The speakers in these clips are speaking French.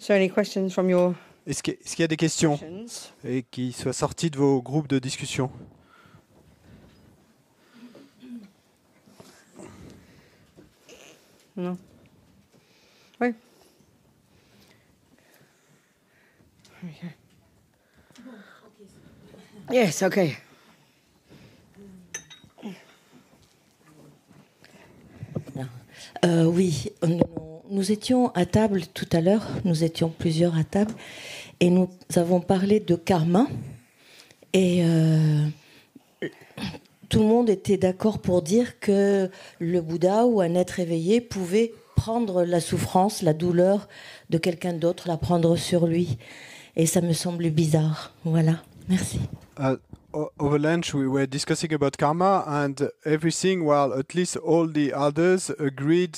So any questions from your Est-ce qu'il y a des questions questions? et qui soient sorties de vos groupes de discussion? No. Oui. Okay. Yes, okay. Oui, nous étions à table tout à l'heure, nous étions plusieurs à table, et nous avons parlé de karma, et tout le monde était d'accord pour dire que le Bouddha ou un être éveillé pouvait prendre la souffrance, la douleur de quelqu'un d'autre, la prendre sur lui. Et ça me semble bizarre. Voilà, merci. Over lunch, we were discussing about karma and everything, while at least all the others agreed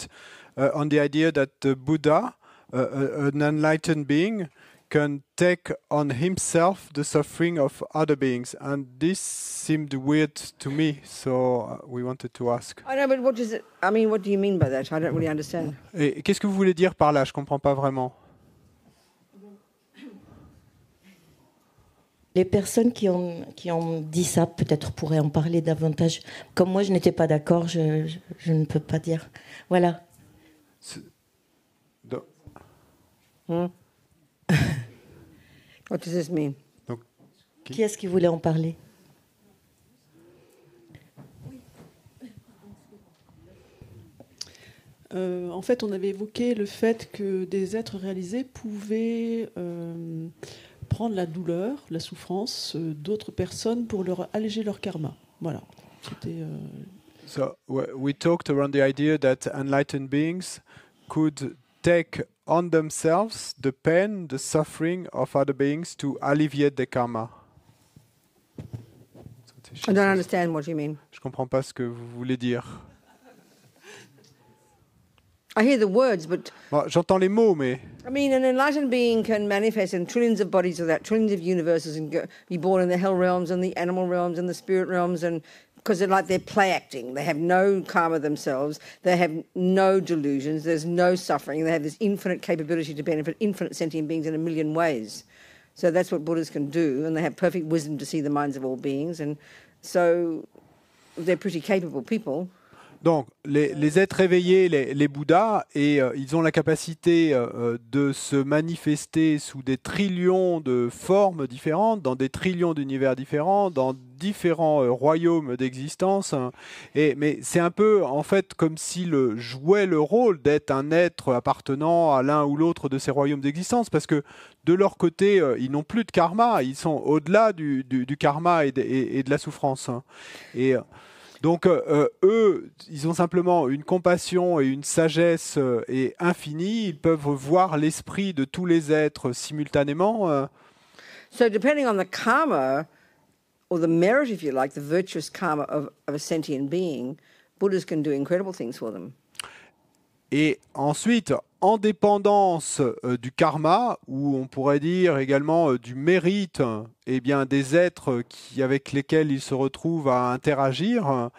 on the idea that the Buddha, an enlightened being, can take on himself the suffering of other beings. And this seemed weird to me, so we wanted to ask. I know, but what does it? I mean, what do you mean by that? I don't really understand. Et qu'est-ce que vous voulez dire par là? Je comprends pas vraiment. Les personnes qui ont dit ça, peut-être pourraient en parler davantage. Comme moi, je n'étais pas d'accord, je ne peux pas dire. Voilà. What does this mean? Donc, Qui est-ce qui voulait en parler? En fait, on avait évoqué le fait que des êtres réalisés pouvaient prendre la douleur, la souffrance d'autres personnes pour leur alléger leur karma. Voilà. So we talked around the idea that enlightened beings could take on themselves the pain, the suffering of other beings to alleviate their karma. I don't understand what you mean. Je comprends pas ce que vous voulez dire. I hear the words, but Bon, j'entends les mots, mais I mean, an enlightened being can manifest in trillions of bodies without trillions of universes and be born in the hell realms and the animal realms and the spirit realms, and because they're play acting. They have no karma themselves. They have no delusions. There's no suffering. They have this infinite capability to benefit infinite sentient beings in a million ways. So that's what Buddhas can do, and they have perfect wisdom to see the minds of all beings, and so they're pretty capable people. donc les êtres éveillés, les Bouddhas, et ils ont la capacité de se manifester sous des trillions de formes différentes, dans des trillions d'univers différents, dans différents royaumes d'existence. Mais c'est un peu, en fait, comme s'ils jouaient le rôle d'être un être appartenant à l'un ou l'autre de ces royaumes d'existence, parce que de leur côté, ils n'ont plus de karma, ils sont au-delà du karma et de la souffrance. Et donc, eux, ils ont simplement une compassion et une sagesse infinie. Ils peuvent voir l'esprit de tous les êtres simultanément. So depending on the karma, or the merit, if you like, the virtuous karma of a sentient being, Buddhas can do incredible things for them. Et ensuite, en dépendance du karma, ou on pourrait dire également du mérite, eh bien, des êtres avec lesquels ils se retrouvent à interagir,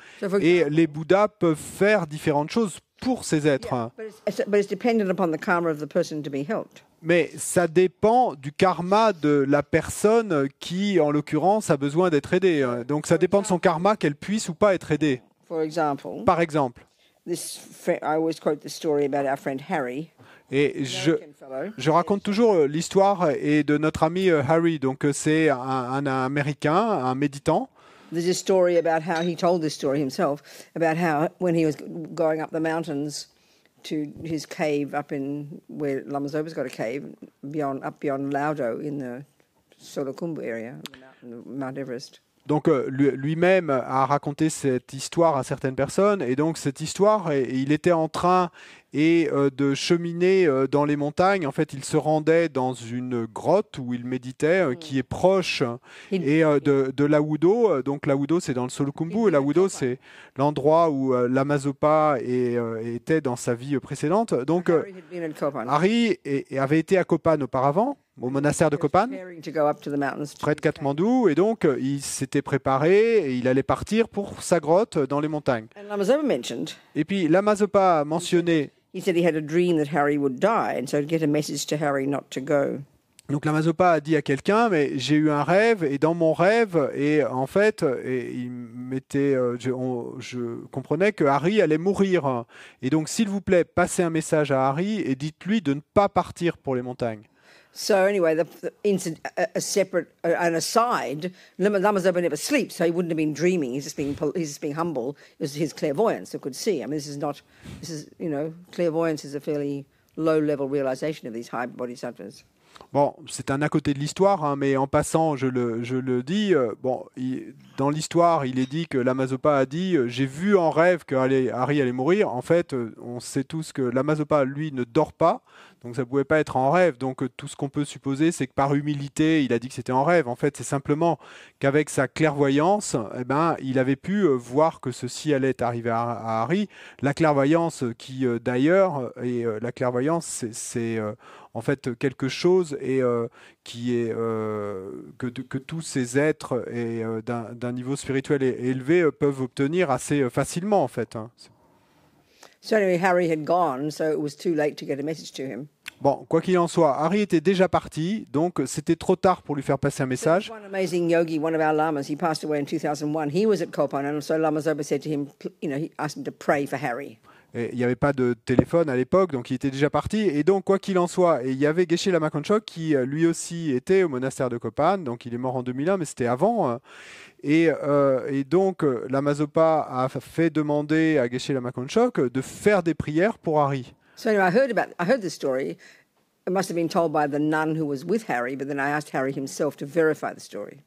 et les Bouddhas peuvent faire différentes choses pour ces êtres. Yeah, but it's dependent upon the karma of the person to be helped. Mais ça dépend du karma de la personne qui, en l'occurrence, a besoin d'être aidée. Donc ça dépend de son karma qu'elle puisse ou pas être aidée. For example, Par exemple, I always quote the story about our friend Harry, et American fellow. je raconte toujours l'histoire de notre ami Harry. Donc c'est un Américain, un méditant. There's a story about how he told this story himself, about how when he was going up the mountains to his cave up in where Lama Zopa's got a cave, up beyond Laudo in the Solokhumbu area, Mount Everest. Donc lui-même a raconté cette histoire à certaines personnes, et donc cette histoire, il était en train de cheminer dans les montagnes. En fait, il se rendait dans une grotte où il méditait, qui est proche de Laudo. Donc Laudo, c'est dans le Solokhumbu, et Laudo, c'est l'endroit où Lama Zopa était dans sa vie précédente. Donc Harry avait été à Kopan auparavant, au monastère de Kopan, près de Katmandou, et donc il s'était préparé et il allait partir pour sa grotte dans les montagnes. Et puis Lama Zopa a mentionné he said he had a dream that Harry would die, and so to get a message to Harry not to go. Donc la Mazopa a dit à quelqu'un, mais j'ai eu un rêve, et dans mon rêve, et en fait, il m'était, je comprenais que Harry allait mourir. Et donc, s'il vous plaît, passez un message à Harry et dites-lui de ne pas partir pour les montagnes. So anyway, the incident, a separate, an aside, Lama Zopa never sleeps, so he wouldn't have been dreaming. He's just being humble. It was his clairvoyance that could see. I mean, clairvoyance is a fairly low-level realization of these high bodhisattvas. Bon, c'est un à côté de l'histoire, hein, mais en passant, je le dis. Dans l'histoire, il est dit que l'Amazopa a dit j'ai vu en rêve que Harry allait mourir. En fait, on sait tous que l'Amazopa, lui, ne dort pas, donc ça ne pouvait pas être en rêve. Donc tout ce qu'on peut supposer, c'est que par humilité, il a dit que c'était en rêve. En fait, c'est simplement qu'avec sa clairvoyance, il avait pu voir que ceci allait arriver à Harry. La clairvoyance qui, d'ailleurs, la clairvoyance, c'est en fait quelque chose qui est que tous ces êtres d'un niveau spirituel élevé peuvent obtenir assez facilement en fait. Hein. So anyway, Harry had gone, so it was too late to get a message to him. Bon, quoi qu'il en soit, Harry était déjà parti, donc c'était trop tard pour lui faire passer un message. One amazing yogi, one of our lamas, he passed away in 2001. He was at Kopan, and so Lama Zopa said to him, he asked him to pray for Harry. Et il n'y avait pas de téléphone à l'époque, donc il était déjà parti. Et donc, quoi qu'il en soit, il y avait Geshe Lama Kongtrul qui, lui aussi, était au monastère de Kopan. Donc, il est mort en 2001, mais c'était avant. Et donc, Lama Zopa a fait demander à Geshe Lama Kongtrul de faire des prières pour Harry. So anyway, I heard this story. It must have been told by the nun who was with Harry, but then I asked Harry himself to verify the story.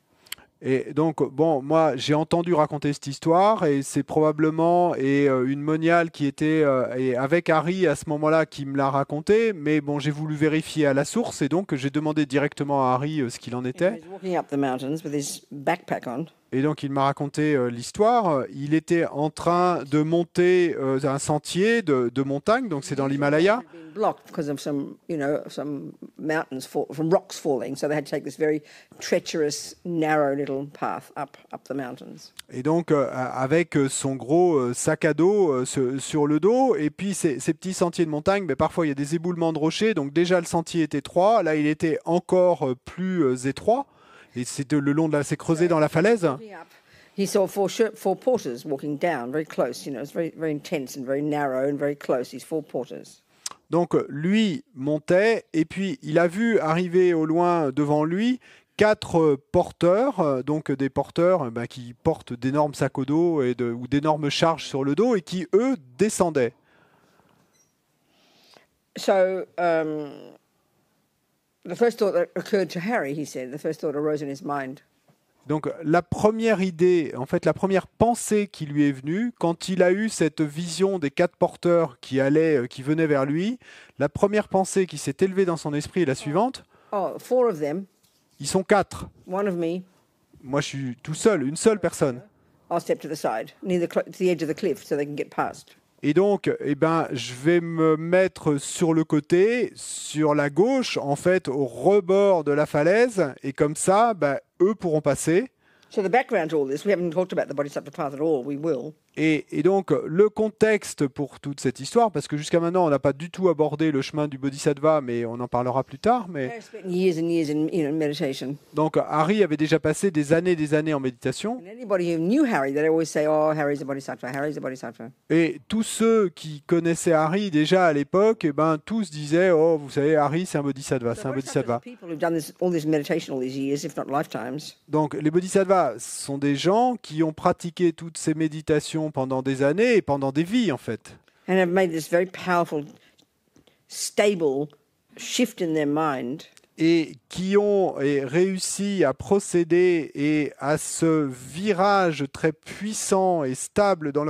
Et donc, bon, moi, j'ai entendu raconter cette histoire et c'est probablement une moniale qui était avec Harry à ce moment-là qui me l'a raconté. Mais bon, j'ai voulu vérifier à la source et donc j'ai demandé directement à Harry ce qu'il en était. Et donc, il m'a raconté l'histoire. Il était en train de monter un sentier de montagne, donc c'est dans l'Himalaya. Because of some mountains from rocks falling, so they had to take this very treacherous, narrow little path up the mountains. Et donc avec son gros sac à dos sur le dos, et puis ces petits sentiers de montagne, mais parfois il y a des éboulements de rochers, donc déjà le sentier était étroit, là il était encore plus étroit, et c'est le long c'est creusé dans la falaise. He saw four porters walking down very close. It's very, very intense and very narrow and very close. These four porters. Donc lui montait et puis il a vu arriver au loin devant lui 4 porteurs, donc des porteurs qui portent d'énormes sacs au dos ou d'énormes charges sur le dos et qui eux descendaient. So the first thought that occurred to Harry, he said, the first thought arose in his mind. Donc la première idée, en fait la première pensée qui lui est venue, quand il a eu cette vision des 4 porteurs qui venaient vers lui, la première pensée qui s'est élevée dans son esprit est la suivante. Oh, 4 of them. Ils sont 4. One of me. Moi je suis tout seul, une seule personne. I'll step to the side, near to the edge of the cliff, so they can get past. Et donc, je vais me mettre sur le côté, sur la gauche, en fait, au rebord de la falaise, et comme ça, eux pourront passer. So the background to all this, we haven't talked about the Bodhisattva path at all. We will. Et donc, le contexte pour toute cette histoire, parce que jusqu'à maintenant, on n'a pas du tout abordé le chemin du Bodhisattva, mais on en parlera plus tard. Mais... Years and years in meditation. Donc, Harry avait déjà passé des années en méditation. And anybody who knew Harry, they always say, "Oh, Harry's a Bodhisattva. Harry's a Bodhisattva." Et tous ceux qui connaissaient Harry déjà à l'époque, tous disaient, oh, vous savez, Harry, c'est un Bodhisattva, c'est un Bodhisattva. Donc, les Bodhisattvas sont des gens qui ont pratiqué toutes ces méditations pendant des années et pendant des vies en fait. And have made this very powerful, stable shift in their mind. Et qui ont réussi à procéder et à ce virage très puissant et stable dans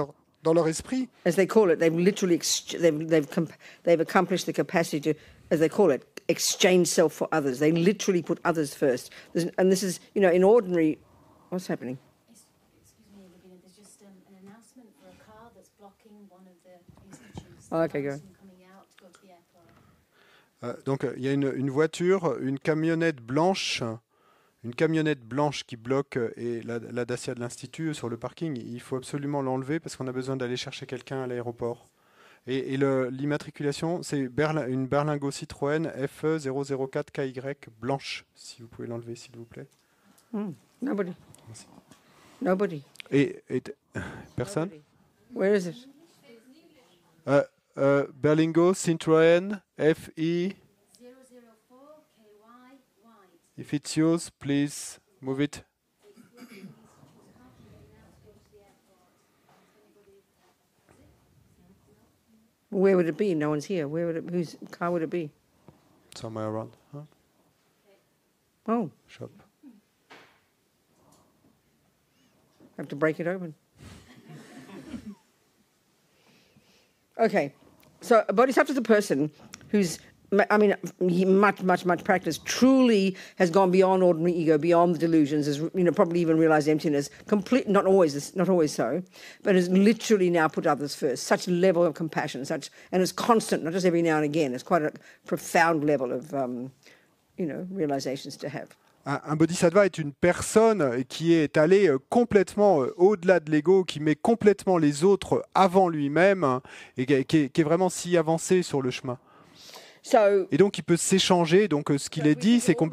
leur esprit. As they call it, they've accomplished the capacity to, as they call it, exchange self for others. They literally put others first. And this is, in ordinary. What's happening? Okay, go. Donc il y a une voiture, une camionnette blanche qui bloque et la Dacia de l'Institut sur le parking. Il faut absolument l'enlever parce qu'on a besoin d'aller chercher quelqu'un à l'aéroport. Et l'immatriculation, c'est une Berlingo Citroën FE 004 KY blanche, si vous pouvez l'enlever, s'il vous plaît. Nobody. Merci. Nobody. Et personne? Nobody. Where is it? Berlingo Citroën FE. 004 KY white. If it's yours, please move it. Where would it be? No one's here. Whose car would it be? Somewhere around. Huh? Oh, Shop. have to break it open. Okay, so a bodhisattva is a person who's, much practice, truly has gone beyond ordinary ego, beyond the delusions, has probably even realized emptiness. Not always so, but has literally now put others first. Such level of compassion, and it's constant, not just every now and again. It's quite a profound level of, realizations to have. Un bodhisattva est une personne qui est allée complètement au-delà de l'ego, qui met complètement les autres avant lui-même et qui est vraiment si avancé sur le chemin. Et donc il peut s'échanger. Donc ce qu'il est dit, c'est qu'on.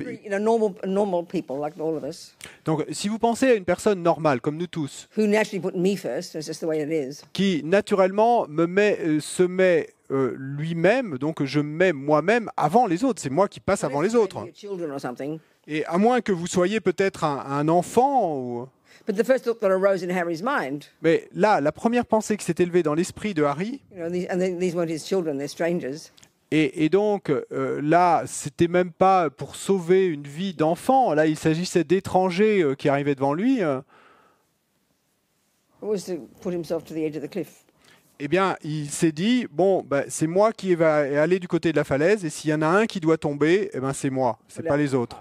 Donc si vous pensez à une personne normale, comme nous tous, qui naturellement se met lui-même, donc je me mets moi-même avant les autres. C'est moi qui passe avant les autres. Et à moins que vous soyez peut-être un enfant ou... Mais là, la première pensée qui s'est élevée dans l'esprit de Harry, et donc là, c'était même pas pour sauver une vie d'enfant. Là, il s'agissait d'étrangers qui arrivaient devant lui. Eh bien, il s'est dit, c'est moi qui va aller du côté de la falaise, et s'il y en a un qui doit tomber, eh ben, c'est moi, c'est pas les autres.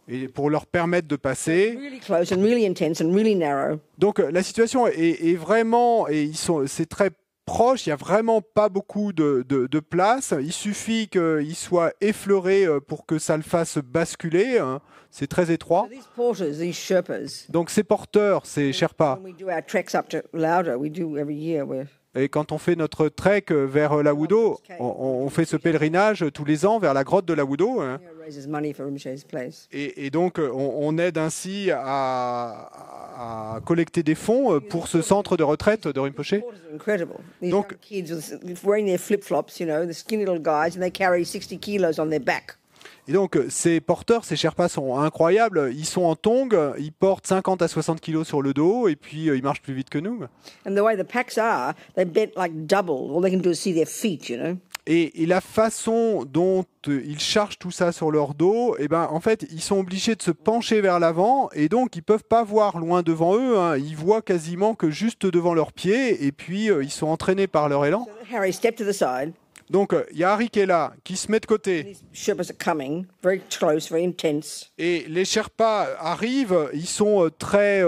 Et pour leur permettre de passer. Donc la situation est vraiment, c'est très proche, il n'y a vraiment pas beaucoup de place. Il suffit qu'il soit effleuré pour que ça le fasse basculer. C'est très étroit. Donc ces porteurs, ces Sherpas. Et quand on fait notre trek vers Lawudo, on fait ce pèlerinage tous les ans vers la grotte de Lawudo. Hein. Et donc, on aide ainsi à collecter des fonds pour ce centre de retraite de Rinpoche. Donc, et donc, ces porteurs, ces Sherpas sont incroyables. Ils sont en tongs, ils portent 50 à 60 kilos sur le dos et puis ils marchent plus vite que nous. Et la façon dont ils chargent tout ça sur leur dos, eh ben, en fait, ils sont obligés de se pencher vers l'avant et donc ils ne peuvent pas voir loin devant eux. Hein. Ils voient quasiment que juste devant leurs pieds et puis ils sont entraînés par leur élan. Donc, il y a Harry qui est là, qui se met de côté. Et les Sherpas arrivent, ils sont très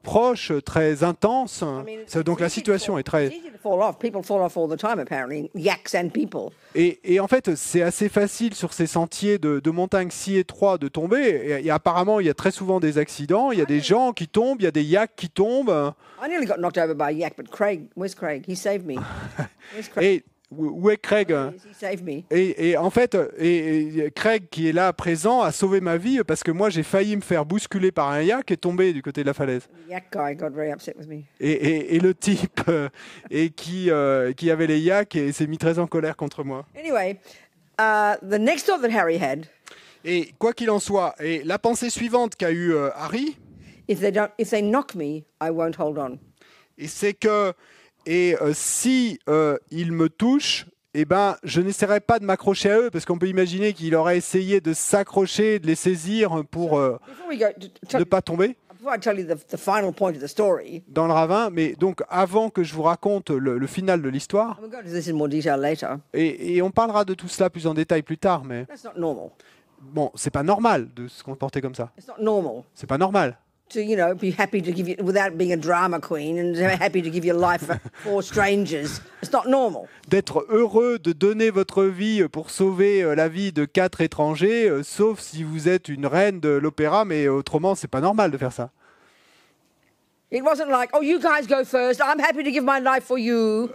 proches, très intenses. Donc, la situation est très... Et en fait, c'est assez facile sur ces sentiers de montagne si étroits de tomber. Et apparemment, il y a très souvent des accidents. Il y a des gens qui tombent, il y a des yaks qui tombent. Et où est Craig? Et en fait, Craig qui est là présent a sauvé ma vie parce que moi j'ai failli me faire bousculer par un yak et tomber du côté de la falaise. Et le type qui avait les yaks et s'est mis très en colère contre moi. The next thought that Harry had. Et quoi qu'il en soit, et la pensée suivante qu'a eu Harry, if they knock me, I won't hold on. Et c'est que si ils me touchent, eh ben, je n'essaierai pas de m'accrocher à eux, parce qu'on peut imaginer qu'il aurait essayé de s'accrocher, de les saisir pour ne pas tomber dans le ravin. Mais donc, avant que je vous raconte le final de l'histoire, et on parlera de tout cela plus en détail plus tard, mais bon, c'est pas normal de se comporter comme ça. C'est pas normal. To be happy to give you, without being a drama queen, and happy to give your life for strangers. It's not normal. D'être heureux de donner votre vie pour sauver la vie de 4 étrangers, sauf si vous êtes une reine de l'opéra, mais autrement, c'est pas normal de faire ça. It wasn't like, oh, you guys go first. I'm happy to give my life for you.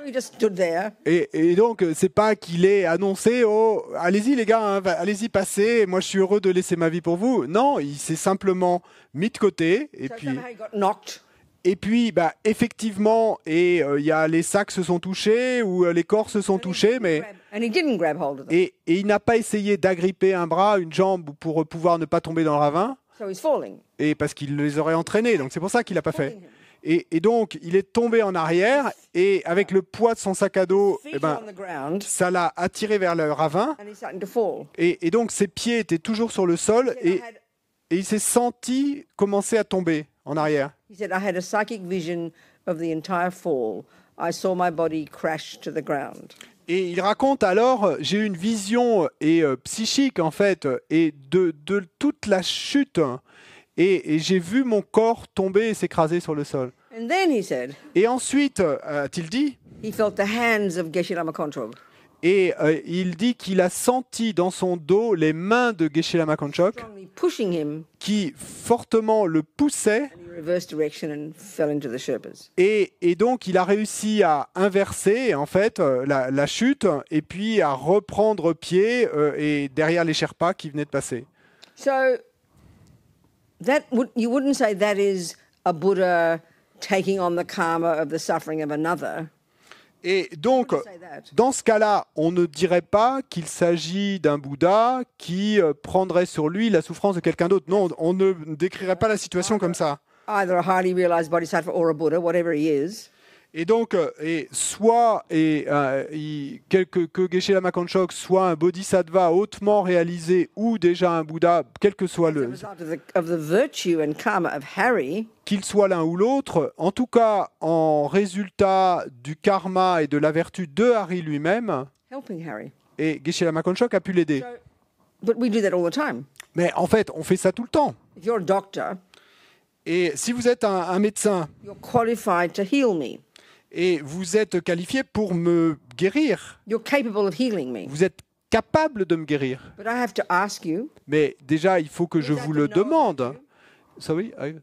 He just stood there. Et donc, c'est pas qu'il ait annoncé, oh, allez-y les gars, hein, allez-y, passez, moi je suis heureux de laisser ma vie pour vous. Non, il s'est simplement mis de côté. So somehow he got knocked. Et puis effectivement, et il y a les sacs se sont touchés ou les corps se sont touchés, mais And he didn't grab hold of them. et il n'a pas essayé d'agripper un bras, une jambe pour pouvoir ne pas tomber dans le ravin, So he's falling. et parce qu'il les aurait entraînés. Donc c'est pour ça qu'il n'a pas fait. Pulling him. Et donc il est tombé en arrière et avec le poids de son sac à dos, Feet are on the ground, ça l'a attiré vers le ravin. and he's starting to fall. Et donc ses pieds étaient toujours sur le sol He said, et il s'est senti commencer à tomber en arrière. he said, I had a psychic vision of the entire fall. I saw my body crash to the ground. Et il raconte alors, j'ai eu une vision psychique en fait, et de toute la chute, et j'ai vu mon corps tomber et s'écraser sur le sol. And then he said, Et ensuite, a-t-il dit, he felt the hands of Geshe-la Makontrog et il dit qu'il a senti dans son dos les mains de Geshe-la Makonchok strongly pushing him, qui fortement le poussaient, and he reversed direction and fell into the Sherpas. et donc il a réussi à inverser en fait la chute et puis à reprendre pied et derrière les Sherpas qui venaient de passer. So you wouldn't say that is a Buddha taking on the karma of the suffering of another. Et donc, You wouldn't say that. dans ce cas-là, on ne dirait pas qu'il s'agit d'un Bouddha qui prendrait sur lui la souffrance de quelqu'un d'autre. Non, on ne décrirait pas la situation comme ça. Either a highly realized bodhisattva or a Buddha, whatever he is. Et donc, soit que Geshe-la Makonchok soit un bodhisattva hautement réalisé ou déjà un Bouddha, quel que soit As a result of the virtue and karma of Harry, qu'il soit l'un ou l'autre, en tout cas en résultat du karma et de la vertu de Hari lui-même, helping Harry. et Geshe-la Makonchok a pu l'aider. So, but we do that all the time. Mais en fait, on fait ça tout le temps. If you're a doctor, Et si vous êtes un médecin you're qualified to heal me. et vous êtes qualifié pour me guérir, You're capable of healing me. vous êtes capable de me guérir. But I have to ask you, Mais déjà, il faut que je Yes, I vous have le to know about demande. Sorry, I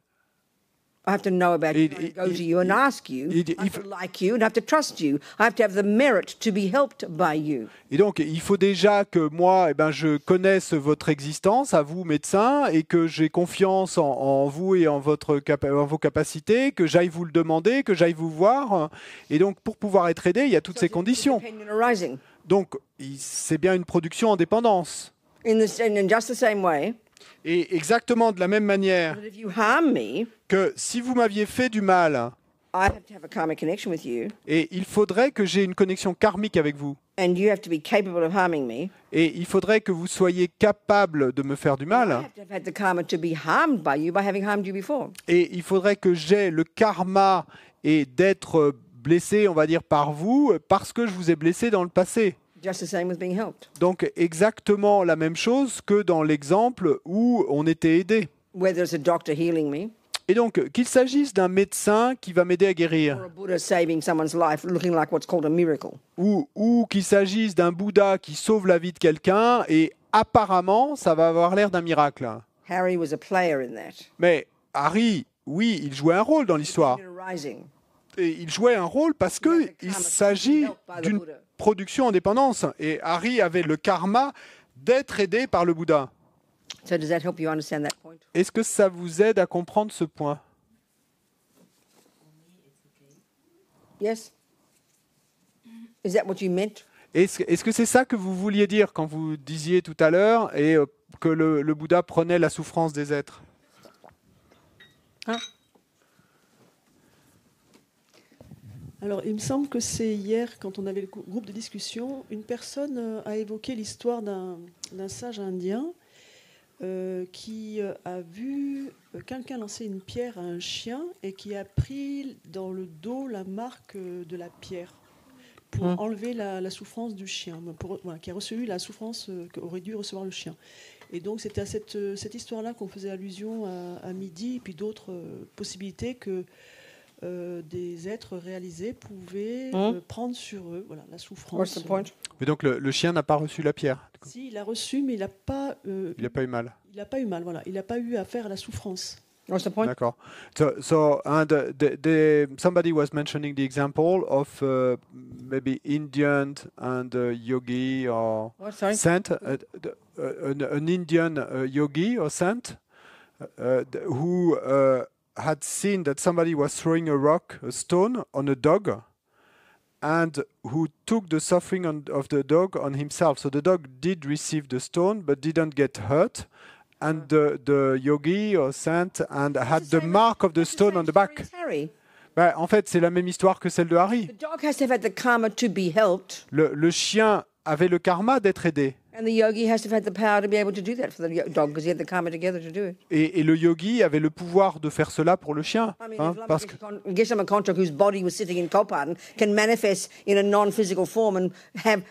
have to know about you, I have to go to you and ask you. I have to like you and I have to trust you. I have to have the merit to be helped by you. Et donc, il faut déjà que moi, je connaisse votre existence, à vous, médecins, et que j'ai confiance en vous et en vos capacités, que j'aille vous le demander, que j'aille vous voir. Et donc, pour pouvoir être aidé, il y a toutes ces conditions. Independent arising. Donc, c'est bien une production en dépendance. In just the same way, Et exactement de la même manière that if you harm me, que si vous m'aviez fait du mal, I have to have a karmic connection with you, et il faudrait que j'ai une connexion karmique avec vous, and you have to be capable of harming me. et il faudrait que vous soyez capable de me faire du I mal, have to have had the karma to be harmed by you by having harmed you before. et il faudrait que j'ai le karma et d'être blessé, on va dire, par vous, parce que je vous ai blessé dans le passé. Just the same with being helped. Donc exactement la même chose que dans l'exemple où on était aidé. Whether it's a doctor healing me, Et donc, qu'il s'agisse d'un médecin qui va m'aider à or guérir, a Buddha saving someone's life looking like what's called a miracle. ou qu'il s'agisse d'un Bouddha qui sauve la vie de quelqu'un, et apparemment, ça va avoir l'air d'un miracle. Harry was a player in that. Mais Hari, oui, il jouait un rôle dans l'histoire. Independent arising. Et il jouait un rôle parce qu'il s'agit d'une production en dépendance. Et Hari avait le karma d'être aidé par le Bouddha. So does that help you understand that point? Est-ce que ça vous aide à comprendre ce point? Yes? Is that what you meant? Est-ce que c'est ça que vous vouliez dire quand vous disiez tout à l'heure et que le Bouddha prenait la souffrance des êtres? Huh? Alors, il me semble que c'est hier, quand on avait le groupe de discussion, une personne a évoqué l'histoire d'un sage indien qui a vu quelqu'un lancer une pierre à un chien et qui a pris dans le dos la marque de la pierre pour enlever la souffrance du chien, qui a reçu la souffrance qu'aurait dû recevoir le chien. Et donc, c'était à cette histoire-là qu'on faisait allusion à midi, et puis d'autres possibilités que des êtres réalisés pouvaient prendre sur eux la souffrance. What's the point? Mais donc le chien n'a pas reçu la pierre. Si, il a reçu, mais il n'a pas Il n'a pas eu mal. il n'a pas eu mal, voilà. Il n'a pas eu affaire à la souffrance. What's the point? D'accord. Somebody was mentioning the example of maybe Indian and yogi or What, sorry? saint, an Indian yogi or saint who had seen that somebody was throwing a stone on a dog, and who took the suffering of the dog on himself. So the dog did receive the stone, but didn't get hurt. And the yogi or saint and had the mark of the stone on the back. Harry. Ben, en fait, c'est la même histoire que celle de Harry. The dog has to have had the karma to be helped, Le chien avait le karma d'être aidé. and the yogi has to have had the power to be able to do that for the dog because he had the karma together to do it. Et le yogi avait le pouvoir de faire cela pour le chien. I mean, Hein, if parce que, Geshe Kontrok, whose body was sitting in Kopan, can manifest in a non-physical form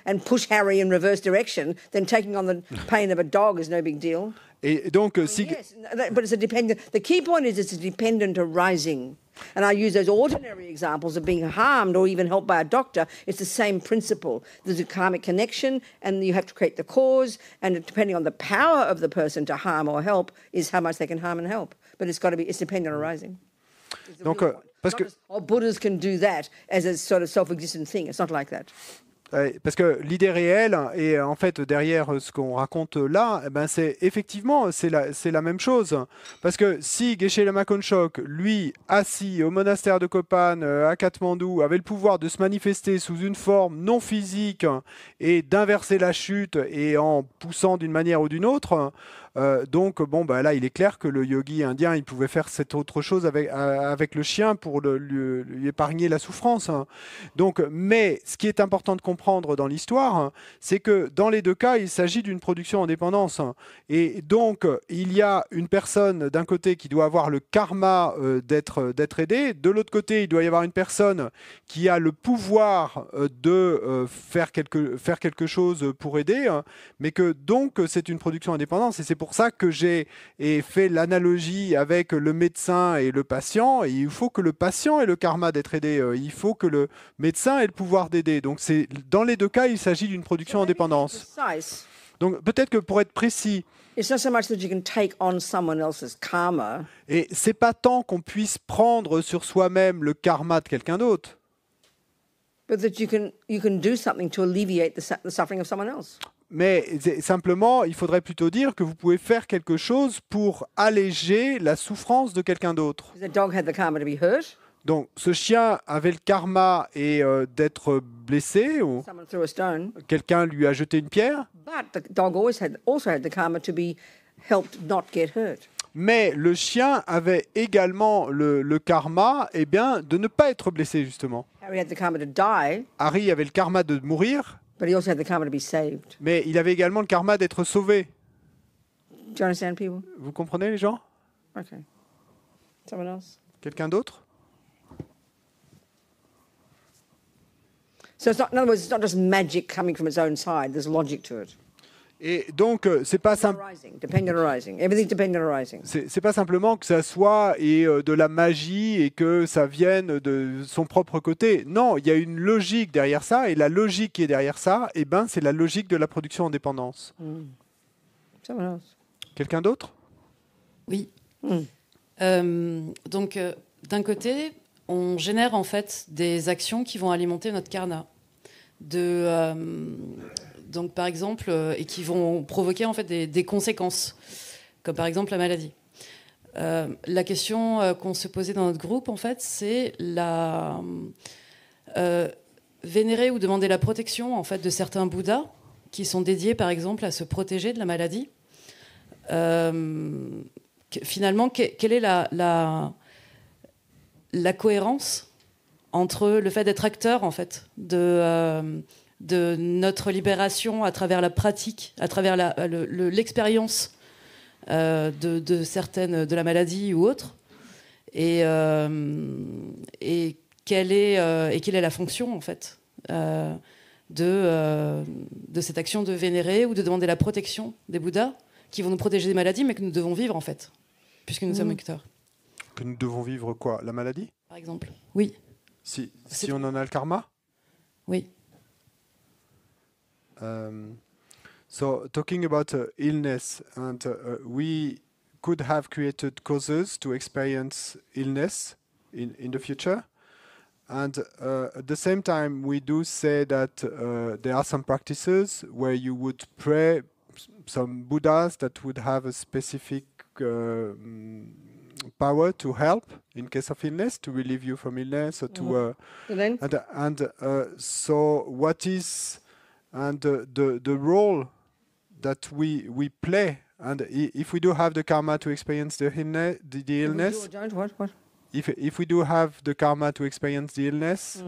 and push Harry in reverse direction, then taking on the pain of a dog is no big deal. et donc, si, Yes, but it's a dependent. The key point is it's a dependent arising. And I use those ordinary examples of being harmed or even helped by a doctor. It's the same principle. There's a karmic connection, and you have to create the cause. And depending on the power of the person to harm or help, is how much they can harm and help. But it's dependent arising. donc, parce que Buddhas can do that as a sort of self-existent thing. It's not like that. Parce que l'idée réelle, et en fait derrière ce qu'on raconte là, eh ben c'est effectivement c'est la même chose. Parce que si Geshe Lama Konchok, lui, assis au monastère de Kopan à Katmandou, avait le pouvoir de se manifester sous une forme non physique et d'inverser la chute et en poussant d'une manière ou d'une autre, donc bon bah là il est clair que le yogi indien il pouvait faire cette autre chose avec le chien pour lui épargner la souffrance. Donc, mais ce qui est important de comprendre dans l'histoire, c'est que dans les deux cas il s'agit d'une production en dépendance, et donc il y a une personne d'un côté qui doit avoir le karma d'être aidée, de l'autre côté il doit y avoir une personne qui a le pouvoir de faire quelque chose pour aider, mais que donc c'est une production indépendante. Et c'est pour ça que j'ai fait l'analogie avec le médecin et le patient. Et il faut que le patient ait le karma d'être aidé. Il faut que le médecin ait le pouvoir d'aider. Donc dans les deux cas, il s'agit d'une production en dépendance. Donc peut-être que pour être précis, it's not so much that you can take on someone else's karma. Et c'est pas tant qu'on puisse prendre sur soi-même le karma de quelqu'un d'autre, But that you can do something to alleviate the suffering of someone else. mais simplement, il faudrait plutôt dire que vous pouvez faire quelque chose pour alléger la souffrance de quelqu'un d'autre. The dog had the karma to be hurt. Donc, ce chien avait le karma et d'être blessé, ou Someone threw a stone. quelqu'un lui a jeté une pierre, But the dog also had the karma to be helped not get hurt. mais le chien avait également le karma, eh bien, de ne pas être blessé, justement. Harry had the karma to die, Harry avait le karma de mourir, but he also had the karma to be saved. mais il avait également le karma d'être sauvé. Do you understand, people? Vous comprenez, les gens? Okay. Someone else? Quelqu'un d'autre? So in other words, it's not just magic coming from its own side. There's logic to it. Et donc, c'est pas simple. Dependent arising. Everything's dependent arising. C'est pas simplement que ça soit de la magie et que ça vienne de son propre côté. Non, il y a une logique derrière ça, et la logique qui est derrière ça, eh ben, c'est la logique de la production en dépendance. Someone else? Quelqu'un d'autre? Oui. Donc, d'un côté, on génère en fait des actions qui vont alimenter notre karma. Donc, par exemple, et qui vont provoquer en fait des conséquences, comme par exemple la maladie. La question qu'on se posait dans notre groupe, en fait, c'est vénérer ou demander la protection en fait de certains Bouddhas qui sont dédiés, par exemple, à se protéger de la maladie. Finalement, quelle est la cohérence entre le fait d'être acteur en fait de notre libération à travers la pratique, à travers l'expérience de la maladie ou autre, et quelle est la fonction en fait de cette action de vénérer ou de demander la protection des Bouddhas qui vont nous protéger des maladies, mais que nous devons vivre en fait, puisque nous sommes acteurs. Que nous devons vivre quoi? La maladie? Par exemple. Oui. Si on en a le karma? Oui. So talking about illness, and we could have created causes to experience illness in the future. And at the same time, we do say that there are some practices where you would pray some Buddhas that would have a specific power to help in case of illness, to relieve you from illness, or to so what is the role that we play, and if we do have the karma to experience the illness, if we do have the karma to experience the illness,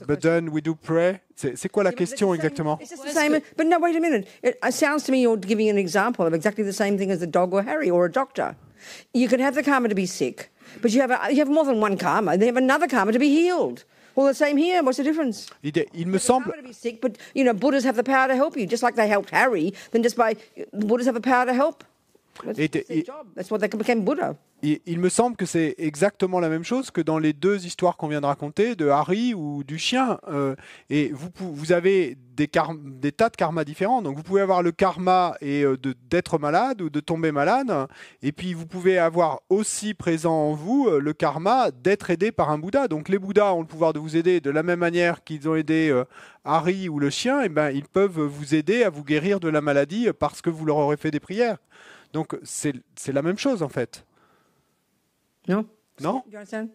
but then we do pray. C'est quoi la question exactement? It's just the same. But no, wait a minute. It sounds to me you're giving an example of exactly the same thing as the dog or Harry or a doctor. You can have the karma to be sick, but you have more than one karma. They have another karma to be healed. Well, the same here. What's the difference? Il me semble. To be sick, but Buddhas have the power to help you, just like they helped Harry. Then just by Buddhas have the power to help. That's their job. That's what they became Buddha. Il me semble que c'est exactement la même chose que dans les deux histoires qu'on vient de raconter, de Harry ou du chien. Et vous avez des tas de karmas différents. Donc vous pouvez avoir le karma d'être malade ou de tomber malade. Et puis vous pouvez avoir aussi présent en vous le karma d'être aidé par un Bouddha. Donc les Bouddhas ont le pouvoir de vous aider de la même manière qu'ils ont aidé Harry ou le chien. Et ben, ils peuvent vous aider à vous guérir de la maladie parce que vous leur aurez fait des prières. Donc c'est la même chose en fait. No? No? Do you understand?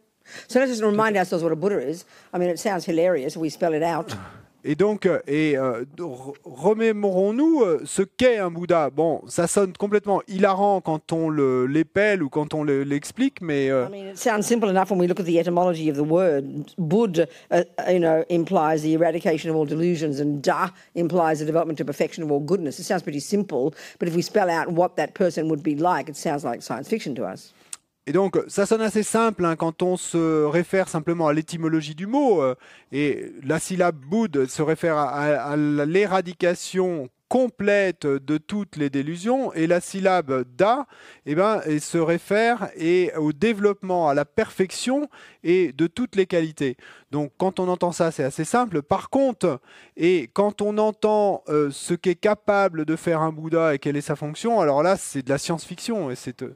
So let's just remind ourselves what a Buddha is. I mean, it sounds hilarious. We spell it out. Et donc, remémorons-nous ce qu'est un Bouddha. Bon, ça sonne complètement hilarant quand on l'épelle ou quand on l'explique, mais... I mean, it sounds simple enough when we look at the etymology of the word. Bud, implies the eradication of all delusions, and da implies the development to perfection of all goodness. It sounds pretty simple, but if we spell out what that person would be like, it sounds like science fiction to us. Et donc, ça sonne assez simple quand on se réfère simplement à l'étymologie du mot. Et la syllabe Bud se réfère à l'éradication complète de toutes les délusions. Et la syllabe Da elle se réfère au développement, à la perfection et de toutes les qualités. Donc, quand on entend ça, c'est assez simple. Par contre, quand on entend ce qu'est capable de faire un Bouddha et quelle est sa fonction, alors là, c'est de la science-fiction.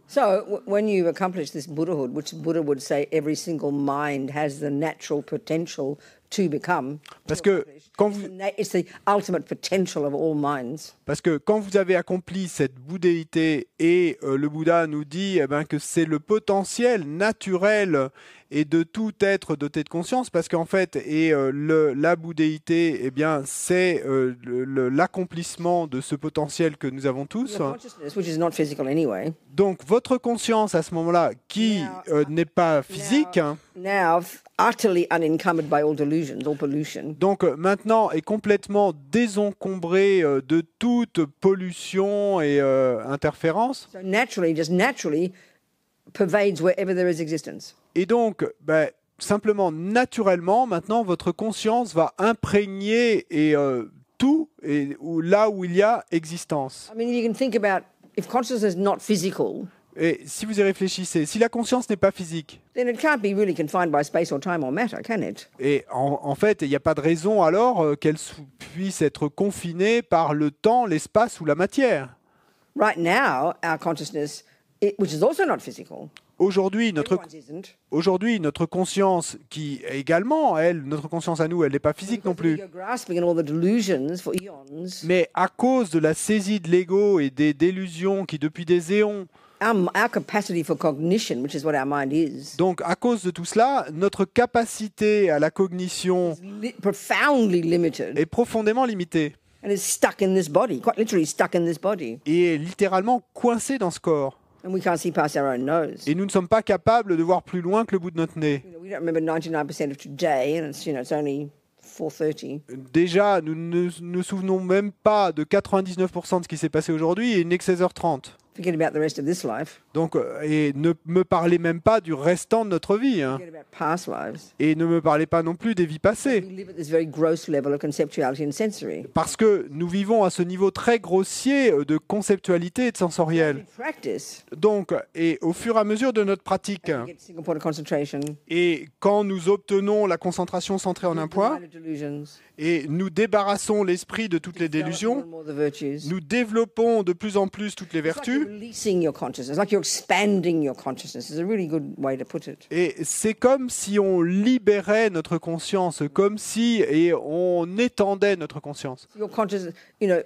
So, when you accomplish this Buddhahood, which Buddha would say every single mind has the natural potential to become. Parce que quand it's the ultimate potential of all minds. Parce que quand vous avez accompli cette bouddhéité et le Bouddha nous dit que c'est le potentiel naturel et de tout être doté de conscience, parce qu'en fait, la bouddhéité, c'est l'accomplissement de ce potentiel que nous avons tous. Which is not physical anyway. Donc, votre conscience à ce moment-là, qui n'est pas physique, now utterly unencumbered by all delusions, all pollution. Donc maintenant est complètement désencombré de toute pollution et interférence. So just naturally pervades wherever there is existence. Et donc, simplement, naturellement, maintenant, votre conscience va imprégner tout là où il y a existence. I mean, you can think about if consciousness is not physical. Et si vous y réfléchissez, si la conscience n'est pas physique, then it can't be really confined by space or time or matter, can it? Et en fait, il n'y a pas de raison alors qu'elle puisse être confinée par le temps, l'espace ou la matière. Right now, our consciousness, which is also not physical. Aujourd'hui, notre conscience, qui également, notre conscience à nous, elle n'est pas physique non plus. Mais à cause de la saisie de l'ego et des délusions qui, depuis des éons, our capacity for cognition, which is what our mind is. Donc, à cause de tout cela, notre capacité à la cognition profoundly limited. Est profondément limitée. And is stuck in this body, quite literally stuck in this body. Et est littéralement coincée dans ce corps. And we can't see past our own nose. Et nous ne sommes pas capables de voir plus loin que le bout de notre nez. We don't remember 99% of today, and it's only 4:30. Déjà, nous ne nous souvenons même pas de 99% de ce qui s'est passé aujourd'hui et il n'est que 16h30. Forget about the rest of this life. Donc, et ne me parlez même pas du restant de notre vie. Hein. Forget about past lives. Et ne me parlez pas non plus des vies passées. We live at this very gross level of conceptuality and sensory. Parce que nous vivons à ce niveau très grossier de conceptualité et de sensoriel. Donc, et au fur et à mesure de notre pratique, et quand nous obtenons la concentration centrée en un point, et nous débarrassons l'esprit de toutes les délusions, nous développons de plus en plus toutes les vertus. releasing your consciousness, like you're expanding your consciousness. Is a really good way to put it. Et c'est comme si on libérait notre conscience, comme si et on étendait notre conscience. Your consciousness, you know,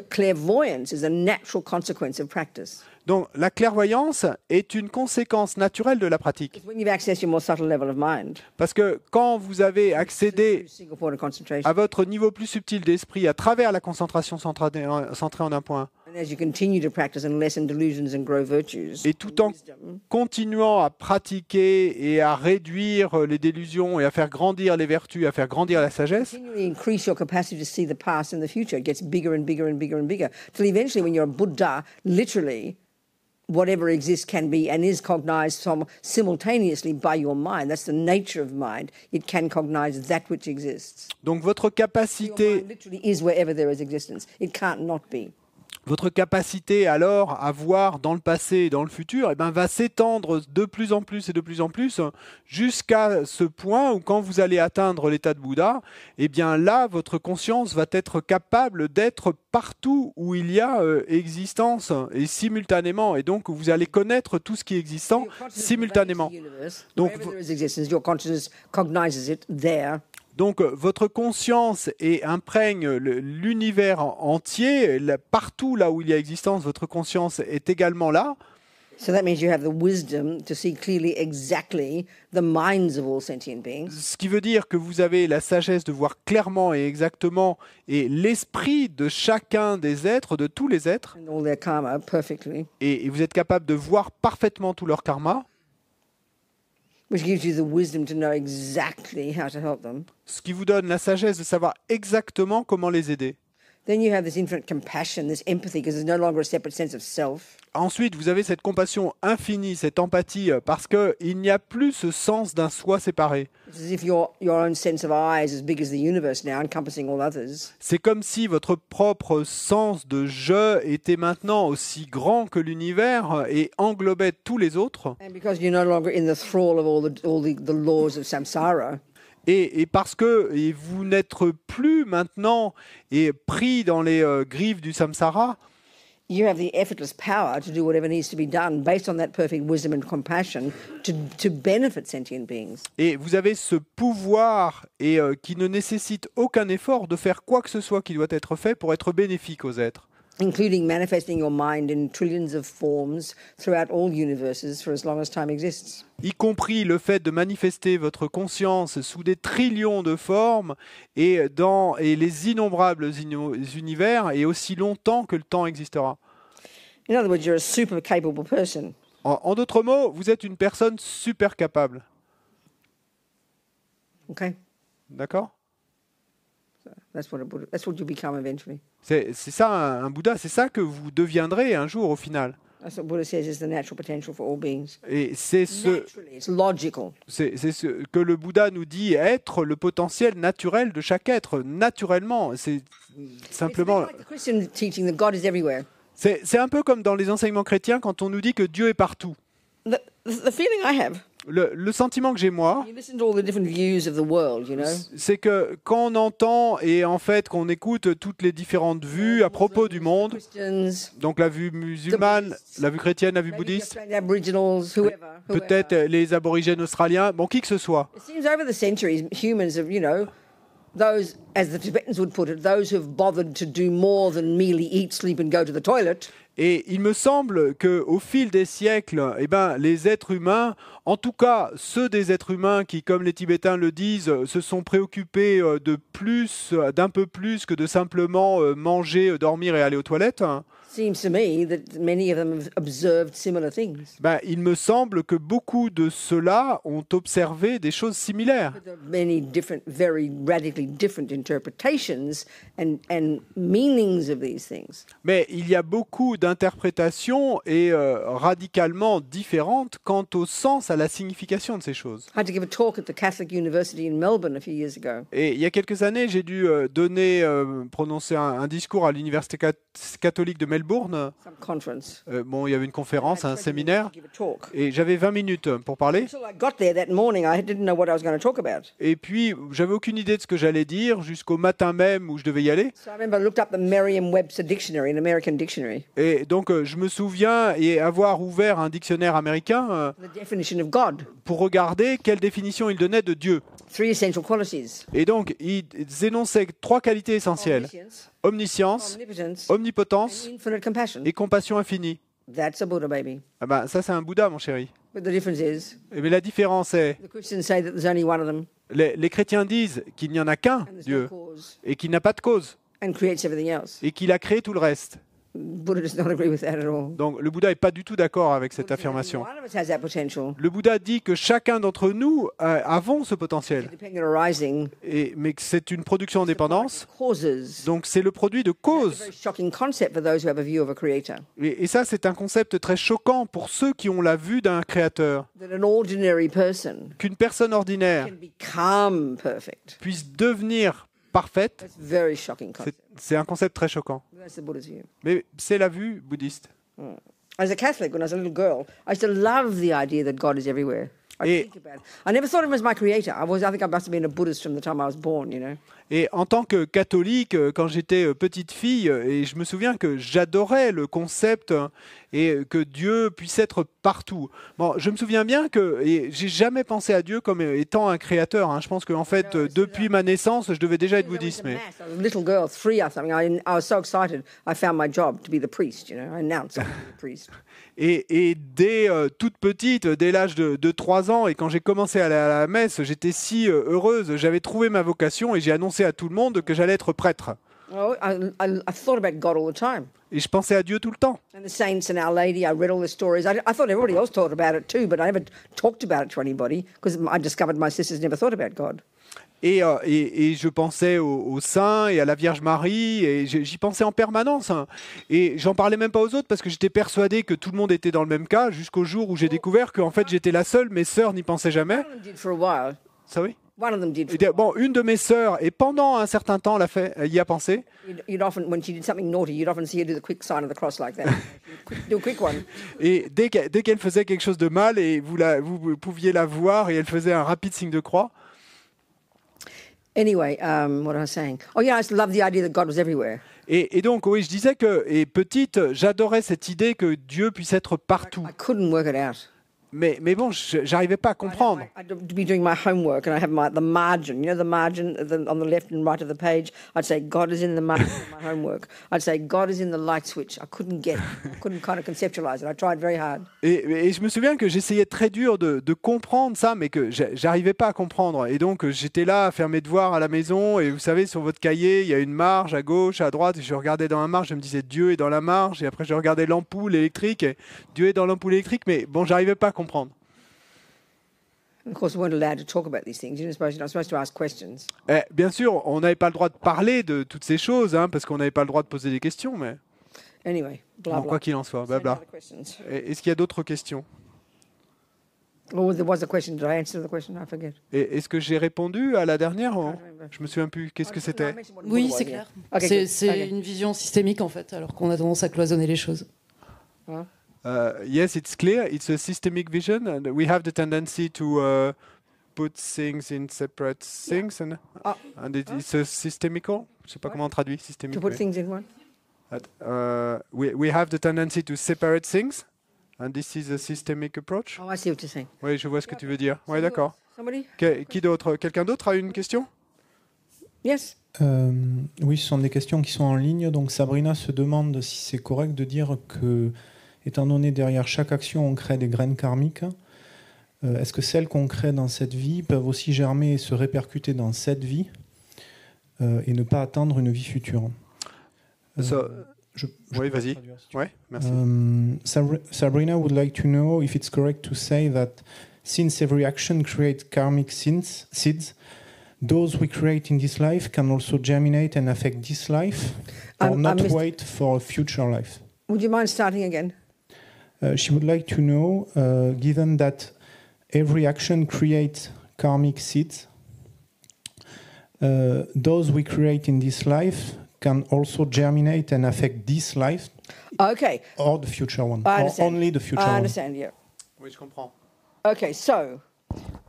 clairvoyance is a natural consequence of practice. Donc la clairvoyance est une conséquence naturelle de la pratique. It's when you've accessed your more subtle level of mind, Parce que quand vous avez accédé single point of concentration, à votre niveau plus subtil d'esprit à travers la concentration centrée en un point, and as you continue to practice and lessen delusions and grow virtues, et tout en continuant à pratiquer et à réduire les délusions et à faire grandir les vertus, à faire grandir la sagesse, continually increase your capacity to see the past and the future. It gets bigger and bigger and bigger and bigger, till eventually when you're a Buddha, literally whatever exists can be and is cognized simultaneously by your mind. That's the nature of mind. It can cognize that which exists. donc votre Your capacité mind literally is wherever there is existence. It can't not be. Votre capacité alors à voir dans le passé et dans le futur va s'étendre de plus en plus et de plus en plus jusqu'à ce point où quand vous allez atteindre l'état de Bouddha, là, votre conscience va être capable d'être partout où il y a existence et simultanément. Et donc, vous allez connaître tout ce qui est existant simultanément. Donc, Wherever there is existence, your consciousness cognizes it there. Donc, votre conscience imprègne l'univers entier. Partout là où il y a existence, votre conscience est également là. So that means you have the wisdom to see clearly exactly the minds of all sentient beings. Ce qui veut dire que vous avez la sagesse de voir clairement et exactement et l'esprit de chacun des êtres, de tous les êtres. And all their karma perfectly, Et vous êtes capable de voir parfaitement tout leur karma. which gives you the wisdom to know exactly how to help them. Ce qui vous donne la sagesse de savoir exactement comment les aider. Then you have this infinite compassion, this empathy, because there's no longer a separate sense of self. Ensuite, vous avez cette compassion infinie, cette empathie, parce qu'il n'y a plus ce sens d'un soi séparé. It's as if your own sense of I is as big as the universe now, encompassing all others. C'est comme si votre propre sens de je était maintenant aussi grand que l'univers et englobait tous les autres. And because you're no longer in the thrall of all the laws of samsara, Et parce que vous n'êtes plus maintenant pris dans les griffes du samsara, you have the effortless power to do whatever needs to be done based on that perfect wisdom and compassion to benefit sentient beings. et vous avez ce pouvoir qui ne nécessite aucun effort de faire quoi que ce soit qui doit être fait pour être bénéfique aux êtres. Including manifesting your mind in trillions of forms throughout all universes for as long as time exists. Y compris le fait de manifester votre conscience sous des trillions de formes et dans les innombrables univers et aussi longtemps que le temps existera. In other words, you're a super capable person. En d'autres mots, vous êtes une personne super capable. Okay? D'accord ? That's what you become eventually. C'est ça un Bouddha, c'est ça que vous deviendrez un jour au final. That's what Buddha says is the natural potential for all beings. Et c'est Naturally, it's logical. ce que le Bouddha nous dit être le potentiel naturel de chaque être, naturellement. C'est simplement. It's like the Christian teaching that God is everywhere. C'est un peu comme dans les enseignements chrétiens quand on nous dit que Dieu est partout. The feeling I have, Le sentiment que j'ai moi, you listen to all the different views of the world, you know. c'est que quand on entend et en fait qu'on écoute toutes les différentes vues à propos du monde, Christians, donc la vue musulmane, la vue chrétienne, la vue maybe the bouddhiste, Australian Aboriginals, whoever. peut-être les aborigènes australiens, bon qui que ce soit. It seems over the centuries, humans have, you know, those, as the Tibetans would put it, those who've bothered to do more than merely eat, sleep and go to the toilet. Et il me semble qu'au fil des siècles, les êtres humains, en tout cas ceux des êtres humains qui, comme les Tibétains le disent, se sont préoccupés d'un peu plus que de simplement manger, dormir et aller aux toilettes, Seems to me that many of them have observed similar things. il me semble que beaucoup de ceux-là ont observé des choses similaires. There are many different, very radically different interpretations and meanings of these things. Mais il y a beaucoup d'interprétations et radicalement différentes quant au sens, à la signification de ces choses. I had to give a talk at the Catholic University in Melbourne a few years ago. Et il y a quelques années, j'ai dû prononcer un discours à l'université catholique de Melbourne. some conference. Bon, il y avait une conférence, un 20 séminaire, minutes to give a talk. et j'avais 20 minutes pour parler. Until I got there that morning, I didn't know what I was going to talk about. Et puis, j'avais aucune idée de ce que j'allais dire jusqu'au matin même où je devais y aller. So I remember I looked up the Merriam-Webster dictionary, an American dictionary, Et donc, je me souviens et avoir ouvert un dictionnaire américain the definition of God. pour regarder quelle définition il donnait de Dieu. 3 essential qualities. Et donc, ils énonçaient 3 qualités essentielles. Omniscience, Omniscience, omnipotence, omnipotence and infinite compassion. et compassion infinie. That's a Buddha, baby. Ah ben, ça, c'est un Bouddha, mon chéri. But the difference is, Mais la différence est, the Christians say that there's only one of them, les chrétiens disent qu'il n'y en a qu'un, and there's Dieu, no cause, et qu'il n'a pas de cause, and creates everything else. et qu'il a créé tout le reste. Buddha does not agree with that at all. Donc, le Bouddha n'est pas du tout d'accord avec cette Buddha says only affirmation. one of us has that potential, Le Bouddha dit que chacun d'entre nous avons ce potentiel, independent arising, mais que c'est une production en dépendance. causes. Donc, c'est le produit de It's a cause. very shocking concept for those who have a view of a creator. Et ça, c'est un concept très choquant pour ceux qui ont la vue d'un créateur. That an ordinary person Qu'une personne ordinaire can become perfect. puisse devenir parfaite, That's a very shocking concept. c'est un concept très choquant. That's the Buddha's view. Mais c'est la vue bouddhiste. As a Catholic, when I was a little girl, I used to love the idea that God is everywhere. I Et- think about it. I never thought of him as my creator. I think I must have been a Buddhist from the time I was born, you know. Et en tant que catholique, quand j'étais petite fille, et je me souviens que j'adorais le concept et que Dieu puisse être partout. Bon, je me souviens bien que et j'ai jamais pensé à Dieu comme étant un créateur. Hein. Je pense qu'en fait, depuis ma naissance, je devais déjà être I went to bouddhiste. Mais... mass. I was a little girl, 3 or something. I was so excited. I found my job to be the priest, you know. I announced I was the priest. Et dès toute petite, dès l'âge de 3 ans, et quand j'ai commencé à aller à la messe, j'étais si heureuse. J'avais trouvé ma vocation et j'ai annoncé à tout le monde que j'allais être prêtre. Oh, I thought about God all the time. Et je pensais à Dieu tout le temps. And the saints and Our Lady, I read all the stories. I thought everybody else thought about it too, but I never talked about it to anybody because I discovered my sisters never thought about God. Et je pensais aux saints et à la Vierge Marie, et j'y pensais en permanence. Hein. Et j'en parlais même pas aux autres parce que j'étais persuadé que tout le monde était dans le même cas, jusqu'au jour où j'ai découvert qu'en fait j'étais la seule, mes sœurs n'y pensaient jamais. One of them did for a while. Ça oui. One of them did. Et bon, une de mes sœurs, et pendant un certain temps, y a pensé. You'd often, when she did something naughty, you'd often see her do the quick sign of the cross like that. Do a quick one. Et dès qu'elle faisait quelque chose de mal, et vous pouviez la voir, et elle faisait un rapide signe de croix. Anyway, what was I saying? Oh yeah, I just love the idea that God was everywhere. Et donc, oui, je disais que, et petite, j'adorais cette idée que Dieu puisse être partout. I couldn't work it out. Mais bon, j'arrivais pas à comprendre. I'd be doing my homework and I have the margin, you know, the margin on the left and right of the page. I'd say, God is in the margin of my homework. I'd say, God is in the light switch. I couldn't get it. I couldn't kind of conceptualize it. I tried very hard. Et je me souviens que j'essayais très dur de comprendre ça, mais que j'arrivais pas à comprendre. Et donc, j'étais là à faire mes devoirs à la maison. Et vous savez, sur votre cahier, il y a une marge à gauche, à droite. Et je regardais dans la marge, je me disais, Dieu est dans la marge. Et après, je regardais l'ampoule électrique. Et Dieu est dans l'ampoule électrique. Mais bon, j'arrivais pas à comprendre. And of course, we weren't allowed to talk about these things. You're not supposed to ask questions. Bien sûr, on n'avait pas le droit de parler de toutes ces choses, hein, parce qu'on n'avait pas le droit de poser des questions. Mais Anyway, blah, bon, blah. quoi qu'il en soit, So any blabla. other questions? Est-ce qu'il y a d'autres questions? Oh, there was a question. Did I answer the question? I forget. Est-ce que j'ai répondu à la dernière? I don't remember. Je me souviens plus. Qu'est-ce que Oh, c'était? no, I mentioned what Oui, Buddha c'est was, yeah. clair. Okay, C'est good. c'est Okay. une vision systémique en fait, alors qu'on a tendance à cloisonner les choses. Yes, it's clear. It's a systemic vision, and we have the tendency to put things in separate things, and it's a systemical. Je sais pas comment on traduit systémique. To put mais- things in one. We have the tendency to separate things, and this is a systemic approach. Oh, I see what you're saying. Oui, je vois ce que tu veux dire. Oui, d'accord. Somebody? Qui d'autre? Quelqu'un d'autre a une question? Yes. Oui, ce sont des questions qui sont en ligne. Donc Sabrina se demande si c'est correct de dire que, étant donné derrière chaque action, on crée des graines karmiques. Est-ce que celles qu'on crée dans cette vie peuvent aussi germer et se répercuter dans cette vie et ne pas attendre une vie future? Oui, vas-y. Oui, merci. Sabrina would like to know if it's correct to say that since every action creates karmic seeds, those we create in this life can also germinate and affect this life, or I not missed- wait for a future life. Would you mind starting again? She would like to know, given that every action creates karmic seeds, those we create in this life can also germinate and affect this life Okay, or the future one, I or understand. only the future I one. understand, yeah. Oui, je comprends. Okay, so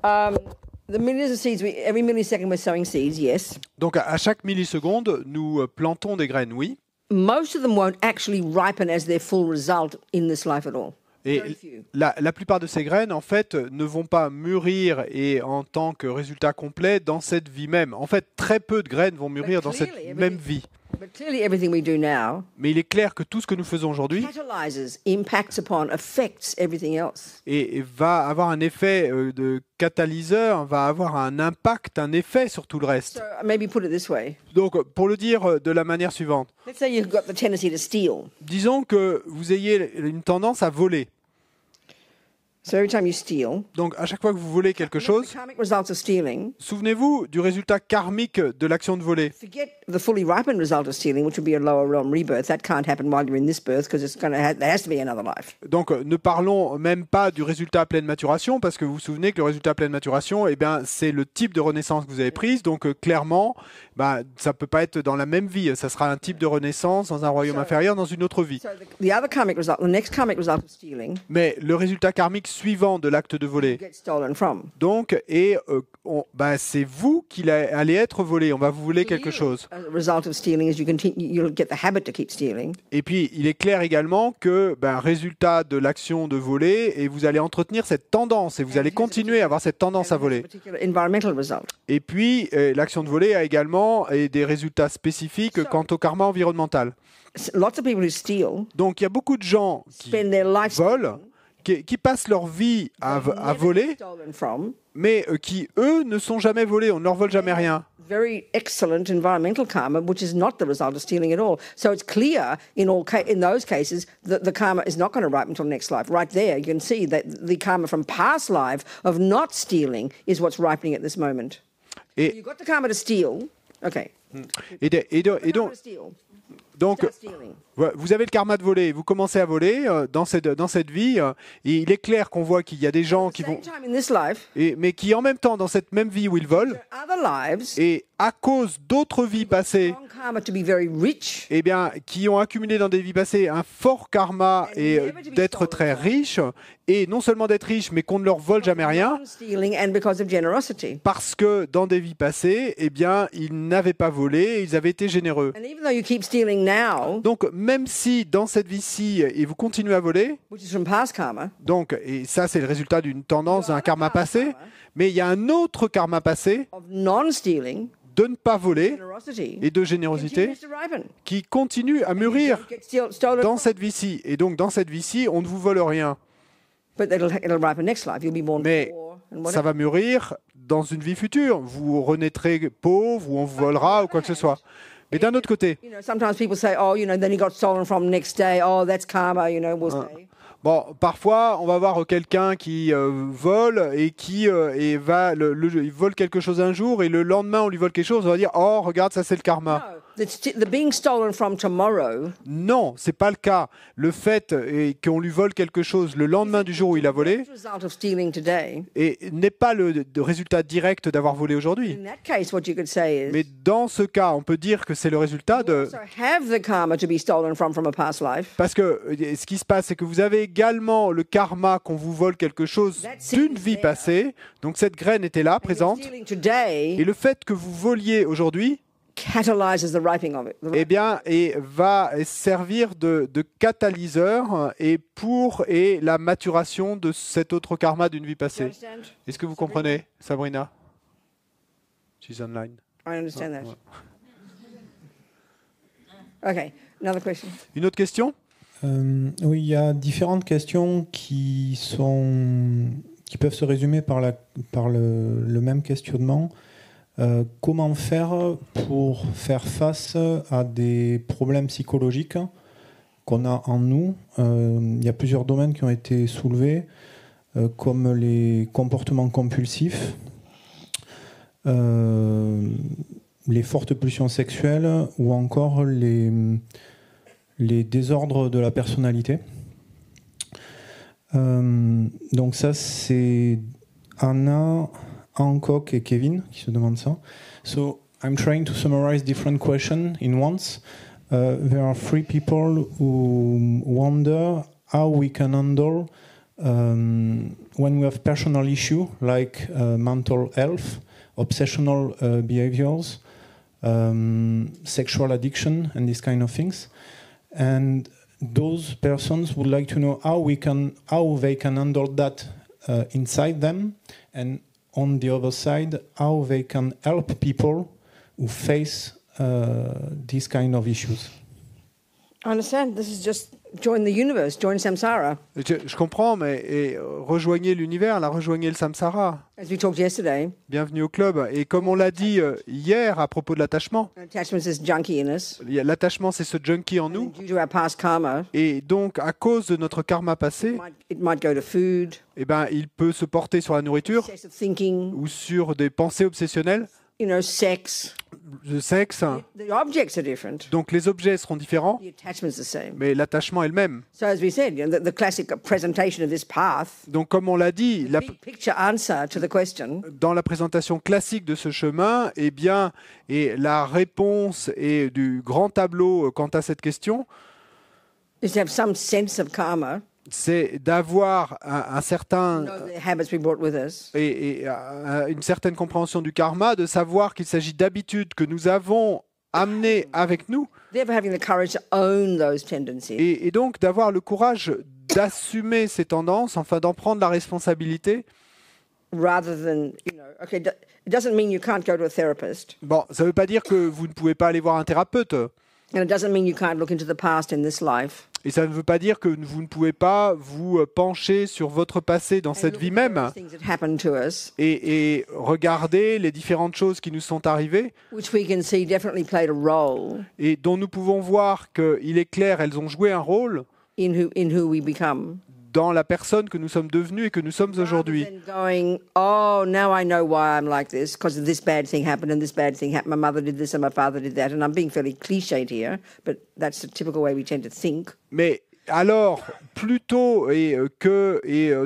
the millions of seeds, every millisecond we're sowing seeds, yes. Donc à chaque milliseconde, nous plantons des graines, oui. Most of them won't actually ripen as their full result in this life at all. Et Very few. la plupart de ces graines, en fait, ne vont pas mûrir et en tant que résultat complet dans cette vie même. En fait, très peu de graines vont mûrir dans cette clearly, même vie. But clearly everything we do now Mais il est clair que tout ce que nous faisons aujourd'hui catalyzes, impacts upon, affects everything else. et va avoir un effet de catalyseur, va avoir un impact, un effet sur tout le reste. So maybe put it this way. Donc, pour le dire de la manière suivante, Let's say you've got the tendency to steal. disons que vous ayez une tendance à voler. So every time you steal, Donc, à chaque fois que vous volez quelque the chose, karmic results of stealing, souvenez-vous du résultat karmique de l'action de voler. forget the fully ripened result of stealing, which would be a lower realm rebirth. That can't happen while you're in this birth because there has to be another life. Donc, ne parlons même pas du résultat à pleine maturation, parce que vous vous souvenez que le résultat à pleine maturation, eh bien, c'est le type de renaissance que vous avez prise. Donc, clairement, ça ne peut pas être dans la même vie. Ça sera un type de renaissance dans un royaume inférieur, dans une autre vie. So the other karmic result, the next karmic result of stealing, Mais le résultat karmique suivant de l'acte de voler, gets stolen from. donc, c'est vous qui allez être volé. On va vous voler quelque chose. As a result of stealing, is you'll get the habit to keep stealing. Et puis, il est clair également que, résultat de l'action de voler, et vous allez entretenir cette tendance, et vous allez continuer à avoir cette tendance à A voler. particular environmental result. Et puis, l'action de voler a également des résultats spécifiques quant au karma environnemental. Lots of people who steal Donc, il y a beaucoup de gens qui spend their life volent, qui passent leur vie à voler, stolen from. mais qui, eux, ne sont jamais volés. On ne leur vole jamais rien. Very excellent environmental karma, which is not the result of stealing at all. So it's clear in those cases that the karma is not going to ripen until next life. Right there, you can see that the karma from past life of not stealing is what's ripening at this moment. Et, You've got the karma to steal. Okay. donc, Start stealing. vous avez le karma de voler, vous commencez à voler dans cette vie, et il est clair qu'on voit qu'il y a des gens qui Same vont, time in this life, mais qui en même temps, dans cette même vie où ils volent, other lives, et à cause d'autres vies passées, strong karma to be very rich. eh bien, qui ont accumulé dans des vies passées un fort karma et d'être très riches, et non seulement d'être riches, mais qu'on ne leur vole jamais rien, Non-stealing and because of generosity. parce que dans des vies passées, eh bien, ils n'avaient pas volé, ils avaient été généreux. And even though you keep stealing now, Donc, même si dans cette vie-ci, et vous continuez à voler, which is from past karma, donc, et ça c'est le résultat d'une tendance, d'un karma passé, mais il y a un autre karma passé of non-stealing, de ne pas voler generosity, et de générosité continues to ripen. qui continue à mûrir Get stolen dans cette vie-ci. Et donc, dans cette vie-ci, on ne vous vole rien. But it'll ripen next life. You'll be born Mais poor and ça whatever. va mûrir dans une vie future. Vous renaîtrez pauvre ou on vous volera ou quoi que ce soit. Mais d'un autre côté, You know, sometimes people say, oh, you know, then he got stolen from the next day. Oh, that's karma, you know, we'll stay. bon, parfois, on va voir quelqu'un qui vole et qui il vole quelque chose un jour et le lendemain, on lui vole quelque chose. On va dire, oh, regarde, ça c'est le karma. No, the being stolen from tomorrow Non, c'est pas le cas. Le fait qu'on lui vole quelque chose le lendemain du jour où il a volé is the result of stealing today. et n'est pas le résultat direct d'avoir volé aujourd'hui. In that case, what you could say is, Mais dans ce cas, on peut dire que c'est le résultat de... so have the karma to be stolen from a past life. Parce que ce qui se passe, c'est que vous avez également le karma qu'on vous vole quelque chose d'une vie passée. Donc cette graine était là, You're présente. stealing today Et le fait que vous voliez aujourd'hui, catalyzes the ripening of it. eh bien, et va servir de catalyseur et la maturation de cet autre karma d'une vie You passée. understand? Est-ce que vous comprenez, Sabrina? She's online. I understand that. Okay, another question. Une autre question? Oui, il y a différentes questions qui peuvent se résumer par le même questionnement. Comment faire pour faire face à des problèmes psychologiques qu'on a en nous? Il y a plusieurs domaines qui ont été soulevés, comme les comportements compulsifs, les fortes pulsions sexuelles ou encore les désordres de la personnalité. Donc ça, c'est Anna, Hancock et Kevin qui se demandent ça. So I'm trying to summarize different questions in once. There are three people who wonder how we can handle when we have personal issue like mental health, obsessional behaviors, sexual addiction, and these kind of things. And those persons would like to know how they can handle that inside them, and on the other side, how they can help people who face these kind of issues. I understand. This is just join the universe, join samsara. Je comprends, mais rejoignez l'univers, là, rejoignez le samsara. As we talked yesterday, Bienvenue au club. Et comme on l'a dit hier à propos de l'attachement, attachment is this junkie in us. l'attachement c'est ce junkie en nous. Due to our past karma, Et donc, à cause de notre karma passé, it might go to food, eh ben, il peut se porter sur la nourriture excessive thinking, ou sur des pensées obsessionnelles, sex. le sexe. The objects are different. Donc, les objets seront différents, The attachment's the same. mais l'attachement est le même. So as we said, the classic presentation of this path, Donc, comme on l'a dit, big picture answer to the question, dans la présentation classique de ce chemin, eh bien, et la réponse est du grand tableau quant à cette question, is to have some sense of karma, c'est d'avoir un certain know the habits we brought with us, et une certaine compréhension du karma, de savoir qu'il s'agit d'habitudes que nous avons amenées avec nous, therefore having the courage to own those tendencies, et donc d'avoir le courage d'assumer ces tendances, enfin d'en prendre la responsabilité. rather than, okay, it doesn't mean you can't go to a therapist, Bon, ça ne veut pas dire que vous ne pouvez pas aller voir un thérapeute, and it doesn't mean you can't look into the past in this life, et ça ne veut pas dire que vous ne pouvez pas vous pencher sur votre passé dans cette vie même, things that happened to us, et regarder les différentes choses qui nous sont arrivées, which we can see definitely played a role et dont nous pouvons voir qu'il est clair, elles ont joué un rôle in who we become. dans la personne que nous sommes devenus et que nous sommes aujourd'hui. Rather than going, oh, now I know why I'm like this, because this bad thing happened and this bad thing happened. My mother did this and my father did that. And I'm being fairly cliched here, but that's the typical way we tend to think. Mais alors, plutôt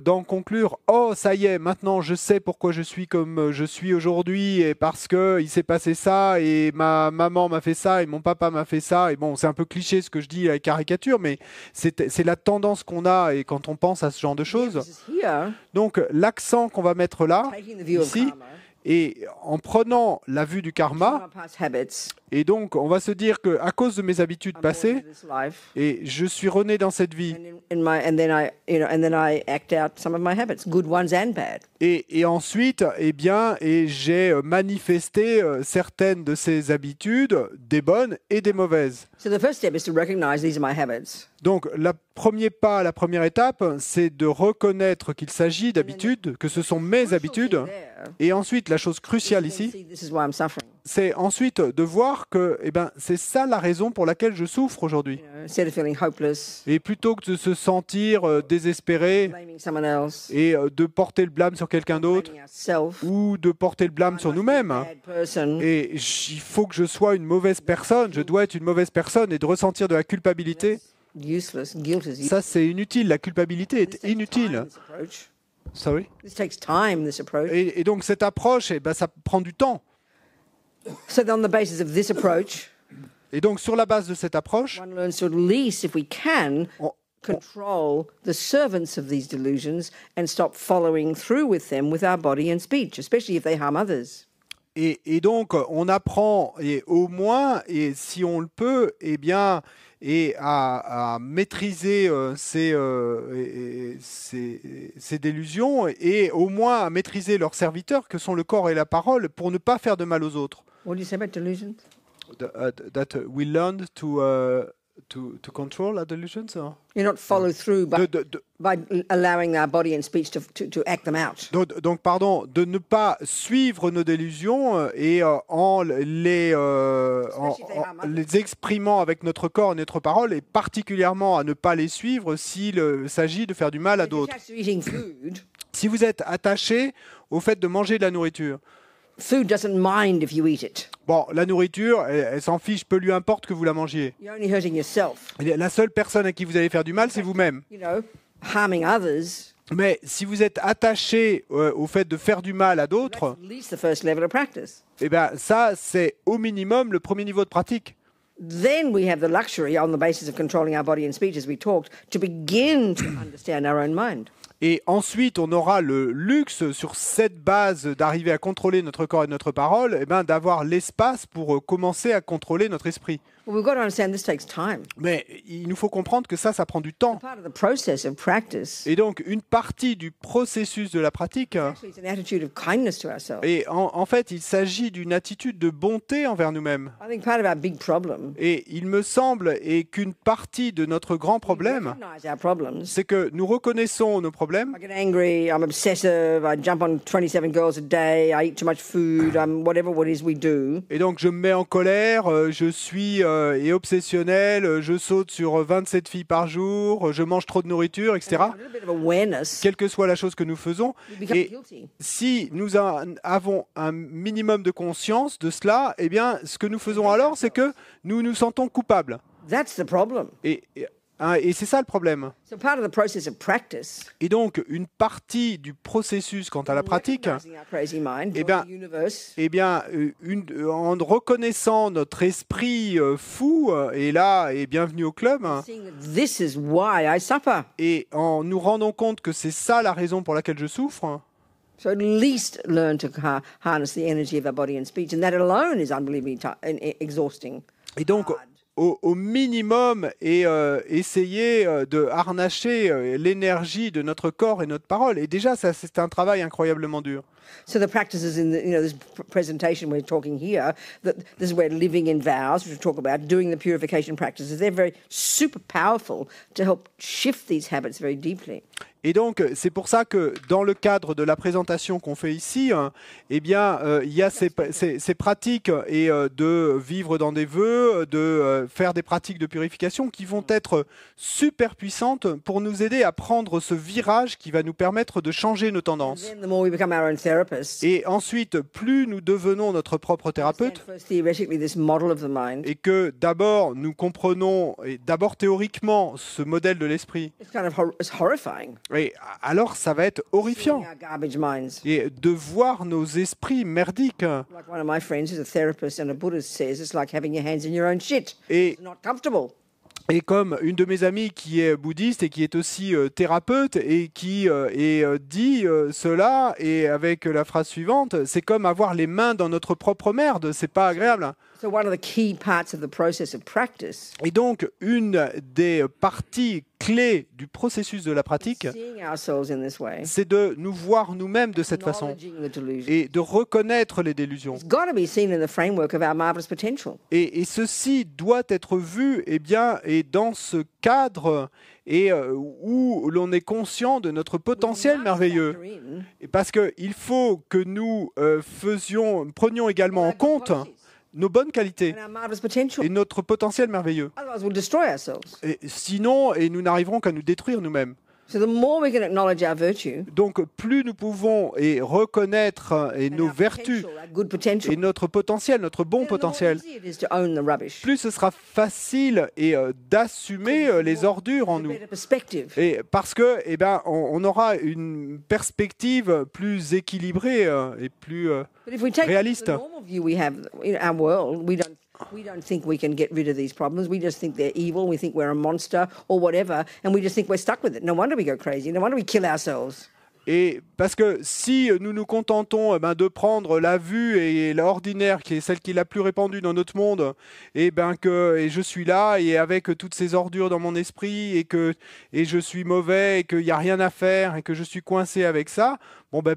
d'en conclure, oh, ça y est, maintenant je sais pourquoi je suis comme je suis aujourd'hui, et parce qu'il s'est passé ça, et ma maman m'a fait ça, et mon papa m'a fait ça, et bon, c'est un peu cliché ce que je dis, la caricature, mais c'est la tendance qu'on a, et quand on pense à ce genre de choses. This is here, Donc, l'accent qu'on va mettre là, taking the view of ici, karma, et en prenant la vue du karma, our past habits, et donc on va se dire qu'à cause de mes habitudes I'm born passées, into this life, et je suis rené dans cette vie, and then I act out some of my habits, good ones and bad. et ensuite, eh bien, j'ai manifesté certaines de ces habitudes, des bonnes et des mauvaises. So the first step is to recognize these are my habits. Donc, la première étape, c'est de reconnaître qu'il s'agit d'habitudes, que ce sont mes habitudes. Et ensuite, la chose cruciale ici, See, this is why I'm suffering. c'est ensuite de voir que eh ben, c'est ça la raison pour laquelle je souffre aujourd'hui. Instead of feeling hopeless, Et plutôt que de se sentir désespéré blaming someone else, et de porter le blâme sur quelqu'un d'autre, blaming ourselves, ou de porter le blâme sur nous-mêmes, bad person, et il faut que je sois une mauvaise personne, je dois être une mauvaise personne, et de ressentir de la culpabilité, useless, guilt is useless. ça c'est inutile, la culpabilité est inutile. This approach. Sorry. This takes time, this approach. Et donc cette approche, eh ben, ça prend du temps. So on the basis of this approach, Et donc sur la base de cette approche, one learns to at least, if we can, on- control the servants of these delusions and stop following through with them with our body and speech, especially if they harm others. et donc on apprend, et au moins, et si on le peut, eh bien, et à maîtriser ces délusions, et au moins à maîtriser leurs serviteurs, que sont le corps et la parole, pour ne pas faire de mal aux autres. What do you say about delusions? That we learned to control our delusions. Or? You not follow through De- by allowing our body and speech to act them out. Donc, pardon, de ne pas suivre nos délusions et en les exprimant avec notre corps et notre parole, et particulièrement à ne pas les suivre s'il s'agit de faire du mal à If you're d'autres. attached to eating food, Si vous êtes attaché au fait de manger de la nourriture, food doesn't mind if you eat it. bon, la nourriture, elle s'en fiche, peu lui importe que vous la mangiez. You're only hurting yourself. La seule personne à qui vous allez faire du mal, c'est vous-même. Harming others Mais si vous êtes attaché au fait de faire du mal à d'autres, At least the first level of practice. eh ben, ça, c'est au minimum le premier niveau de pratique. Then we have the luxury, on the basis of controlling our body and speech as we talked, to begin to understand our own mind. Et ensuite, on aura le luxe, sur cette base d'arriver à contrôler notre corps et notre parole, eh ben, d'avoir l'espace pour commencer à contrôler notre esprit. Well, we've got to understand this takes time. Mais il nous faut comprendre que ça prend du temps. Part of the process of practice Et donc, une partie du processus de la pratique, actually is an attitude of kindness to ourselves. et en fait, il s'agit d'une attitude de bonté envers nous-mêmes. I think part of our big problem Et il me semble qu'une partie de notre grand problème, recognize our problems. c'est que nous reconnaissons nos problèmes, I get angry, I'm obsessive, I jump on 27 girls a day, I eat too much food, whatever what it is we do. et donc je me mets en colère, je suis obsessionnel, je saute sur 27 filles par jour, je mange trop de nourriture, etc. A little bit of awareness, Quelle que soit la chose que nous faisons, we become et guilty. si nous avons un minimum de conscience de cela, eh bien, ce que nous faisons alors, c'est que nous nous sentons coupables. That's the problem. Et c'est ça le problème. So part of the process of practice, Et donc, une partie du processus quant à la pratique, recognizing our crazy mind, Eh join bien, the universe, eh bien, en reconnaissant notre esprit fou, et là, et bienvenue au club, seeing that this is why I suffer. et en nous rendant compte que c'est ça la raison pour laquelle je souffre, So at least learn to harness the energy of our body and speech, and that alone is unbelievably exhausting. et donc, au minimum, et essayer de harnacher l'énergie de notre corps et notre parole. Et déjà, ça, c'est un travail incroyablement dur. So the practices in this presentation we're talking here, that this is where living in vows, which we talk about, doing the purification practices, they're very super powerful to help shift these habits very deeply. Et donc, c'est pour ça que dans le cadre de la présentation qu'on fait ici, eh bien, il y a ces pratiques et de vivre dans des vœux, de faire des pratiques de purification qui vont être super puissantes pour nous aider à prendre ce virage qui va nous permettre de changer nos tendances. Then the more we become our own therapists, Et ensuite, plus nous devenons notre propre thérapeute, first theoretically this model of the mind, et que d'abord nous comprenons, et d'abord théoriquement, ce modèle de l'esprit, it's kind of it's horrifying. et alors ça va être horrifiant. Seeing our garbage minds. Et de voir nos esprits merdiques. Like one of my friends who's a therapist and a Buddhist says, it's like having your hands in your own shit. Et, It's not comfortable. et comme une de mes amies qui est bouddhiste et qui est aussi thérapeute et qui dit cela, et avec la phrase suivante, c'est comme avoir les mains dans notre propre merde, c'est pas agréable. So one of the key parts of the process of practice, Et donc, une des parties clés du processus de la pratique, seeing ourselves in this way, c'est de nous voir nous-mêmes de cette façon acknowledging the delusion. et de reconnaître les délusions. It's got to be seen in the framework of our marvelous potential. Et ceci doit être vu, eh bien, et dans ce cadre et où l'on est conscient de notre potentiel merveilleux. Et parce qu'il faut que nous prenions également en compte nos bonnes qualités And our marvelous potential. et notre potentiel merveilleux. Otherwise, we'll destroy ourselves. Et sinon, nous n'arriverons qu'à nous détruire nous-mêmes. So the more we can acknowledge our virtue, Donc, plus nous pouvons reconnaître and nos our vertus potential, our good potential, et notre potentiel, notre bon then the more potentiel, easy it is to own the rubbish. plus ce sera facile d'assumer les ordures en A nous. better perspective. Et parce que, eh ben, on aura une perspective plus équilibrée et plus But if we take réaliste. the normal view we have in our world, we don't think we can get rid of these problems. We just think they're evil. We think we're a monster or whatever, and we just think we're stuck with it. No wonder we go crazy. No wonder we kill ourselves. Et parce que si nous nous contentons de prendre la vue et l'ordinaire, qui est celle qui est la plus répandue dans notre monde, et je suis là et avec toutes ces ordures dans mon esprit et je suis mauvais et qu'il n'y a rien à faire et que je suis coincé avec ça,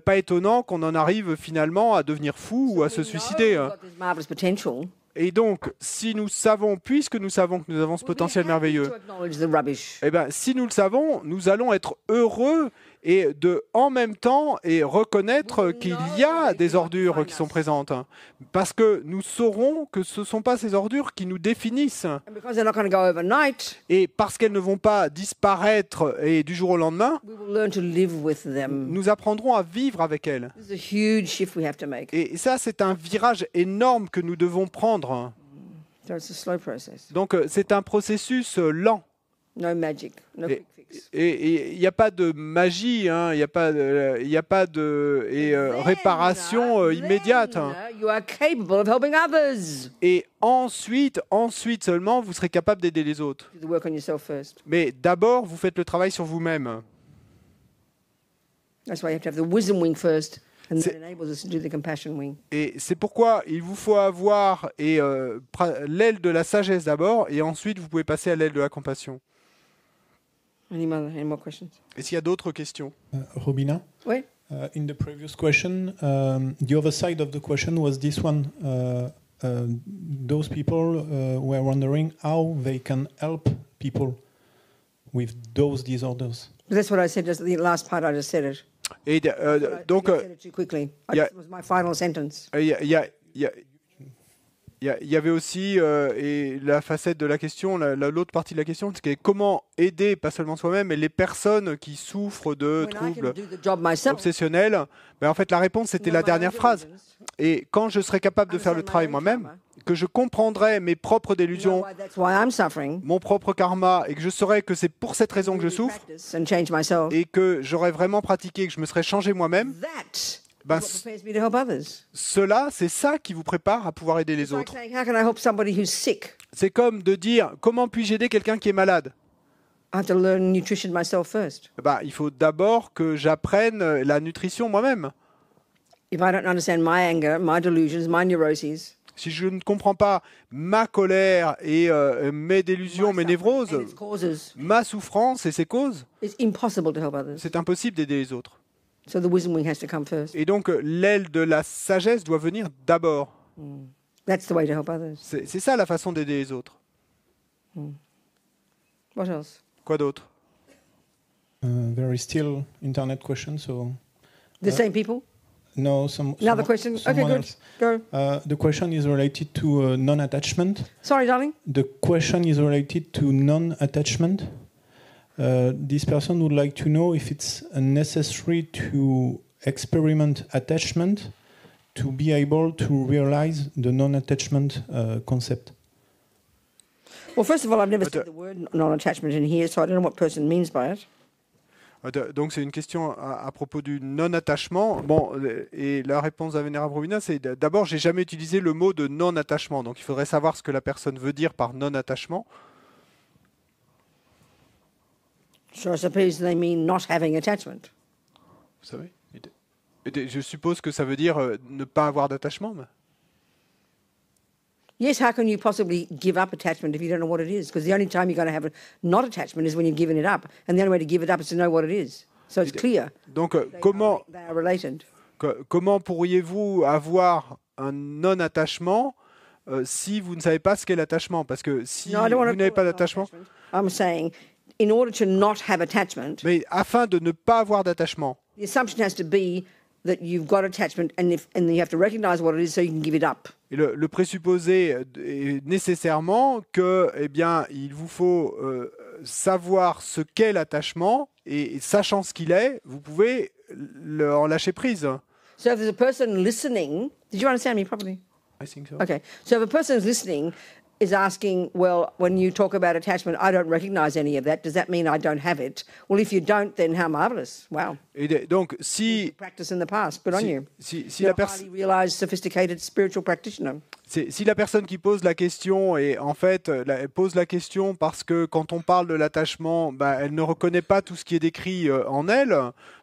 pas étonnant qu'on en arrive finalement à devenir fou ou à se suicider. We've got this marvelous potential. Et donc, si nous savons, puisque nous savons que nous avons ce potentiel merveilleux, To acknowledge the rubbish. eh ben, si nous le savons, nous allons être heureux et en même temps reconnaître qu'il y a des ordures qui sont présentes. Parce que nous saurons que ce ne sont pas ces ordures qui nous définissent. And because they're not going to go overnight, Et parce qu'elles ne vont pas disparaître du jour au lendemain, we will learn to live with them. nous apprendrons à vivre avec elles. This is a huge shift we have to make. Et ça, c'est un virage énorme que nous devons prendre. So it's a slow process. Donc, c'est un processus lent. No magic, no quick fix. Et il n'y a pas de magie, hein, il n'y a pas de réparation immédiate. Hein. You are capable of helping others. Et ensuite seulement, vous serez capable d'aider les autres. Do the work on yourself first. Mais d'abord, vous faites le travail sur vous-même. That's why you have to have the wisdom wing first, and that enables us to do the compassion wing. Et c'est pourquoi il vous faut avoir l'aile de la sagesse d'abord, et ensuite vous pouvez passer à l'aile de la compassion. Any more questions? Est-ce qu'il y a d'autres questions? Robina? Oui. In the previous question, the other side of the question was this one. Those people were wondering how they can help people with those disorders. That's what I said. Just the last part, I just said it. Et donc, I said it too quickly. It was my final sentence. Il y avait aussi et la facette de la question, l'autre partie de la question, c'est comment aider, pas seulement soi-même, mais les personnes qui souffrent de troubles obsessionnels. Ben, en fait, la réponse, c'était la dernière phrase. Et quand je serai capable de faire le travail moi-même, que je comprendrai mes propres délusions, mon propre karma, et que je saurai que c'est pour cette raison que je souffre, et que j'aurais vraiment pratiqué, que je me serais changé moi-même, ben, cela, c'est ça qui vous prépare à pouvoir aider les autres. C'est comme de dire, comment puis-je aider quelqu'un qui est malade? Ben, il faut d'abord que j'apprenne la nutrition moi-même. Si je ne comprends pas ma colère et mes délusions, mes névroses, ma souffrance et ses causes, c'est impossible d'aider les autres. So the wisdom wing has to come first. Et donc, l'aile de la sagesse doit venir d'abord. That's the way to help others. C'est ça la façon d'aider les autres. What else? Quoi d'autre? Very still internet question. So the same people? No, another question. Okay, good. Else. Go. The question is related to non-attachment. Sorry, darling. The question is related to non-attachment. This person would like to know if it's necessary to experiment attachment to be able to realize the non-attachment concept. Well, first of all, I've never said the word non-attachment in here, so I don't know what person means by it. Donc c'est une question à propos du non-attachement. Bon, et la réponse à Vénérable Robina, c'est d'abord, j'ai jamais utilisé le mot de non-attachement. Donc il faudrait savoir ce que la personne veut dire par non-attachement. So I suppose they mean not having attachment. Vous savez, je suppose que ça veut dire ne pas avoir d'attachement. Mais... Yes, how can you possibly give up attachment if you don't know what it is? Because the only time you're going to have a not attachment is when you've given it up. And the only way to give it up is to know what it is. So it's clear. Donc, they are related. Comment pourriez-vous avoir un non-attachement si vous ne savez pas ce qu'est l'attachement? Parce que si vous n'avez pas d'attachement... I'm saying, in order to not have attachment... Mais afin de ne pas avoir d'attachement... The assumption has to be that you've got attachment and you have to recognize what it is so you can give it up. Et le présupposé est nécessairement que, eh bien, il vous faut savoir ce qu'est l'attachement et sachant ce qu'il est, vous pouvez en lâcher prise. So if there's a person listening, did you understand me properly? I think so. Okay. So if a person is listening is asking, well, when you talk about attachment, I don't recognize any of that. Does that mean I don't have it? Well, if you don't, then how marvelous. Wow. Et donc, si... Practice in the past. Good on you. Si You're a highly realized, sophisticated spiritual practitioner. Si la personne qui pose la question et en fait elle pose la question parce que quand on parle de l'attachement, bah, elle ne reconnaît pas tout ce qui est décrit en elle,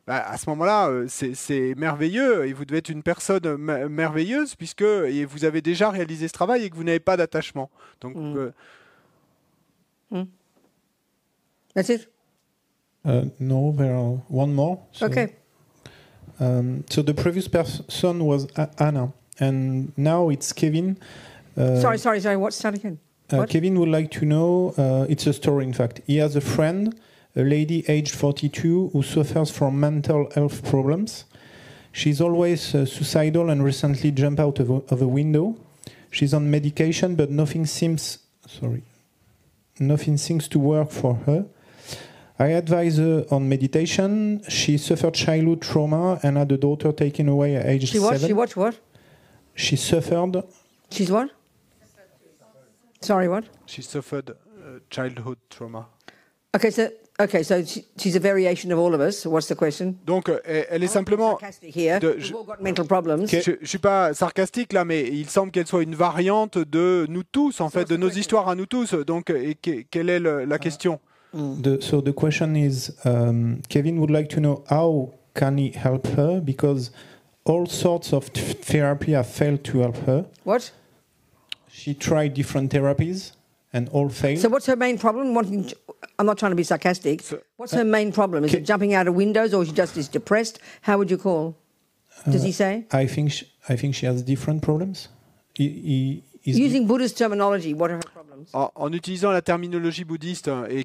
bah, à ce moment-là, c'est merveilleux et vous devez être une personne merveilleuse puisque vous avez déjà réalisé ce travail et que vous n'avez pas d'attachement. Donc, That's it? No, there are one more. So, okay. So the previous person was Anna. And now it's Kevin. Sorry. What's that again? Kevin would like to know, it's a story in fact. He has a friend, a lady aged 42, who suffers from mental health problems. She's always suicidal and recently jumped out of a window. She's on medication, but nothing seems to work for her. I advise her on meditation. She suffered childhood trauma and had a daughter taken away at age 7. She watched what? She suffered... She's what? Sorry, what? She suffered childhood trauma. Okay, so she's a variation of all of us. What's the question? Donc, elle est simplement... Sarcastic here. We've all got mental problems. Je ne suis pas sarcastique là, mais il semble qu'elle soit une variante de nous tous, en fait, de nos histoires à nous tous. Donc, quelle est la question? So the question is, Kevin would like to know how can he help her, because all sorts of therapy have failed to help her. What? She tried different therapies and all failed. So what's her main problem? I'm not trying to be sarcastic. What's her main problem? Is it jumping out of windows, or she just is depressed? How would you call? Does he say? I think she has different problems. Using Buddhist terminology, what are her problems? En utilisant la terminologie bouddhiste, et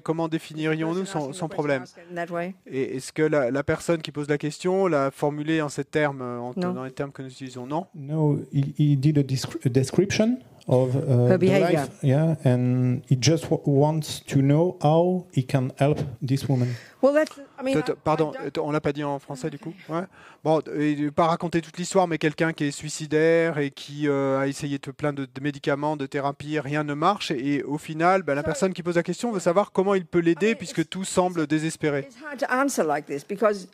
comment définirions-nous son problème? Et est-ce que la personne qui pose la question l'a formulée en ces termes, dans les termes que nous utilisons? Non. No, he did a description of her behavior. Life, yeah, and he just wants to know how he can help this woman. Well, that's, I mean, Pardon, on l'a pas dit en français du coup. Ouais. Bon, et pas raconter toute l'histoire, mais quelqu'un qui est suicidaire et qui a essayé plein de médicaments, de thérapies, rien ne marche, et au final, la personne qui pose la question veut savoir comment il peut l'aider puisque tout semble désespéré. It's hard to answer like this because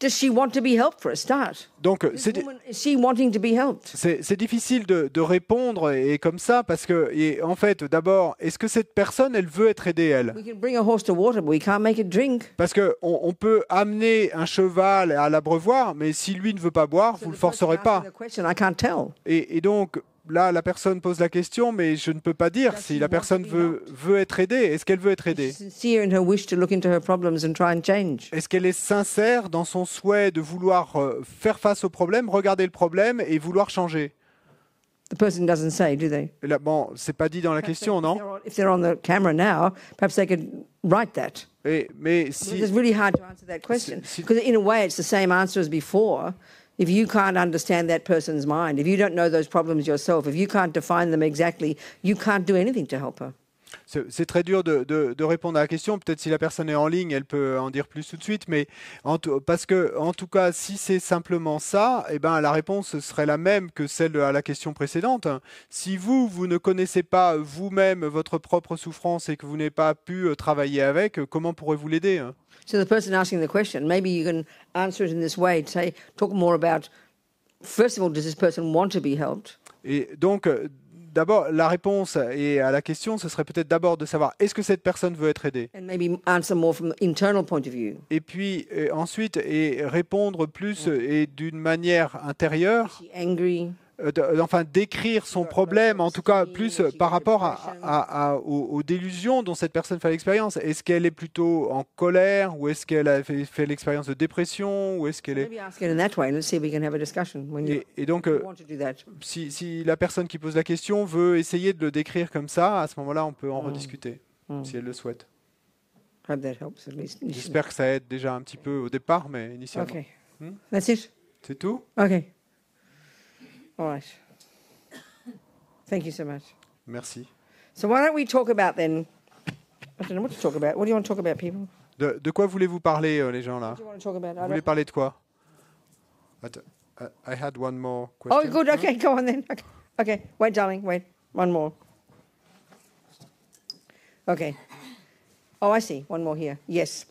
does she want to be helped for a start? Donc, Is she wanting to be helped? c'est difficile de répondre et comme ça parce que, et en fait, d'abord, est-ce que cette personne, elle veut être aidée, elle? We can bring a horse to water, but we can't make it drink. Parce que on peut amener un cheval à l'abreuvoir, mais si lui ne veut pas boire, vous le forcerez pas. I can't tell. Et donc, là, la personne pose la question, mais je ne peux pas dire si la personne veut être aidée. Est-ce qu'elle veut être aidée? Est-ce qu'elle est sincère dans son souhait de vouloir faire face au problème, regarder le problème et vouloir changer? The person doesn't say, do they? Là, bon, c'est pas dit dans la question, non? If they're on the camera now, perhaps they could write that. Mais si... It's really hard to answer that question because in a way it's the same answer as before. If you can't understand that person's mind, if you don't know those problems yourself, if you can't define them exactly, you can't do anything to help her. C'est très dur de répondre à la question. Peut-être si la personne est en ligne, elle peut en dire plus tout de suite. Mais parce que, en tout cas, si c'est simplement ça, eh ben, la réponse serait la même que celle à la question précédente. Si vous ne connaissez pas vous-même votre propre souffrance et que vous n'avez pas pu travailler avec, comment pourrez-vous l'aider? So the person asking the question, maybe you can answer it in this way. Say, talk more about, first of all, does this person want to be helped? Et donc, d'abord, la réponse à la question, ce serait peut-être d'abord de savoir est-ce que cette personne veut être aidée? And maybe answer more from the internal point of view. Et puis ensuite, répondre plus et d'une manière intérieure. Is she angry? Enfin, décrire son problème, en tout cas plus par rapport aux délusions dont cette personne fait l'expérience. Est-ce qu'elle est plutôt en colère, ou est-ce qu'elle a fait l'expérience de dépression, ou est-ce qu'elle est... Et donc, si la personne qui pose la question veut essayer de le décrire comme ça, à ce moment-là, on peut en rediscuter, si elle le souhaite. J'espère que ça aide déjà un petit peu au départ, mais initialement. Okay. That's it? C'est tout? Okay. All right. Thank you so much. Merci. So why don't we talk about then? I don't know what to talk about. What do you want to talk about, people? De quoi voulez-vous parler, les gens là? What do you want to talk about? Vous voulez parler de quoi? I had one more question. Oh, good. Okay, go on then. Okay. Wait, darling. Wait. One more. Okay. Oh, I see. One more here. Yes.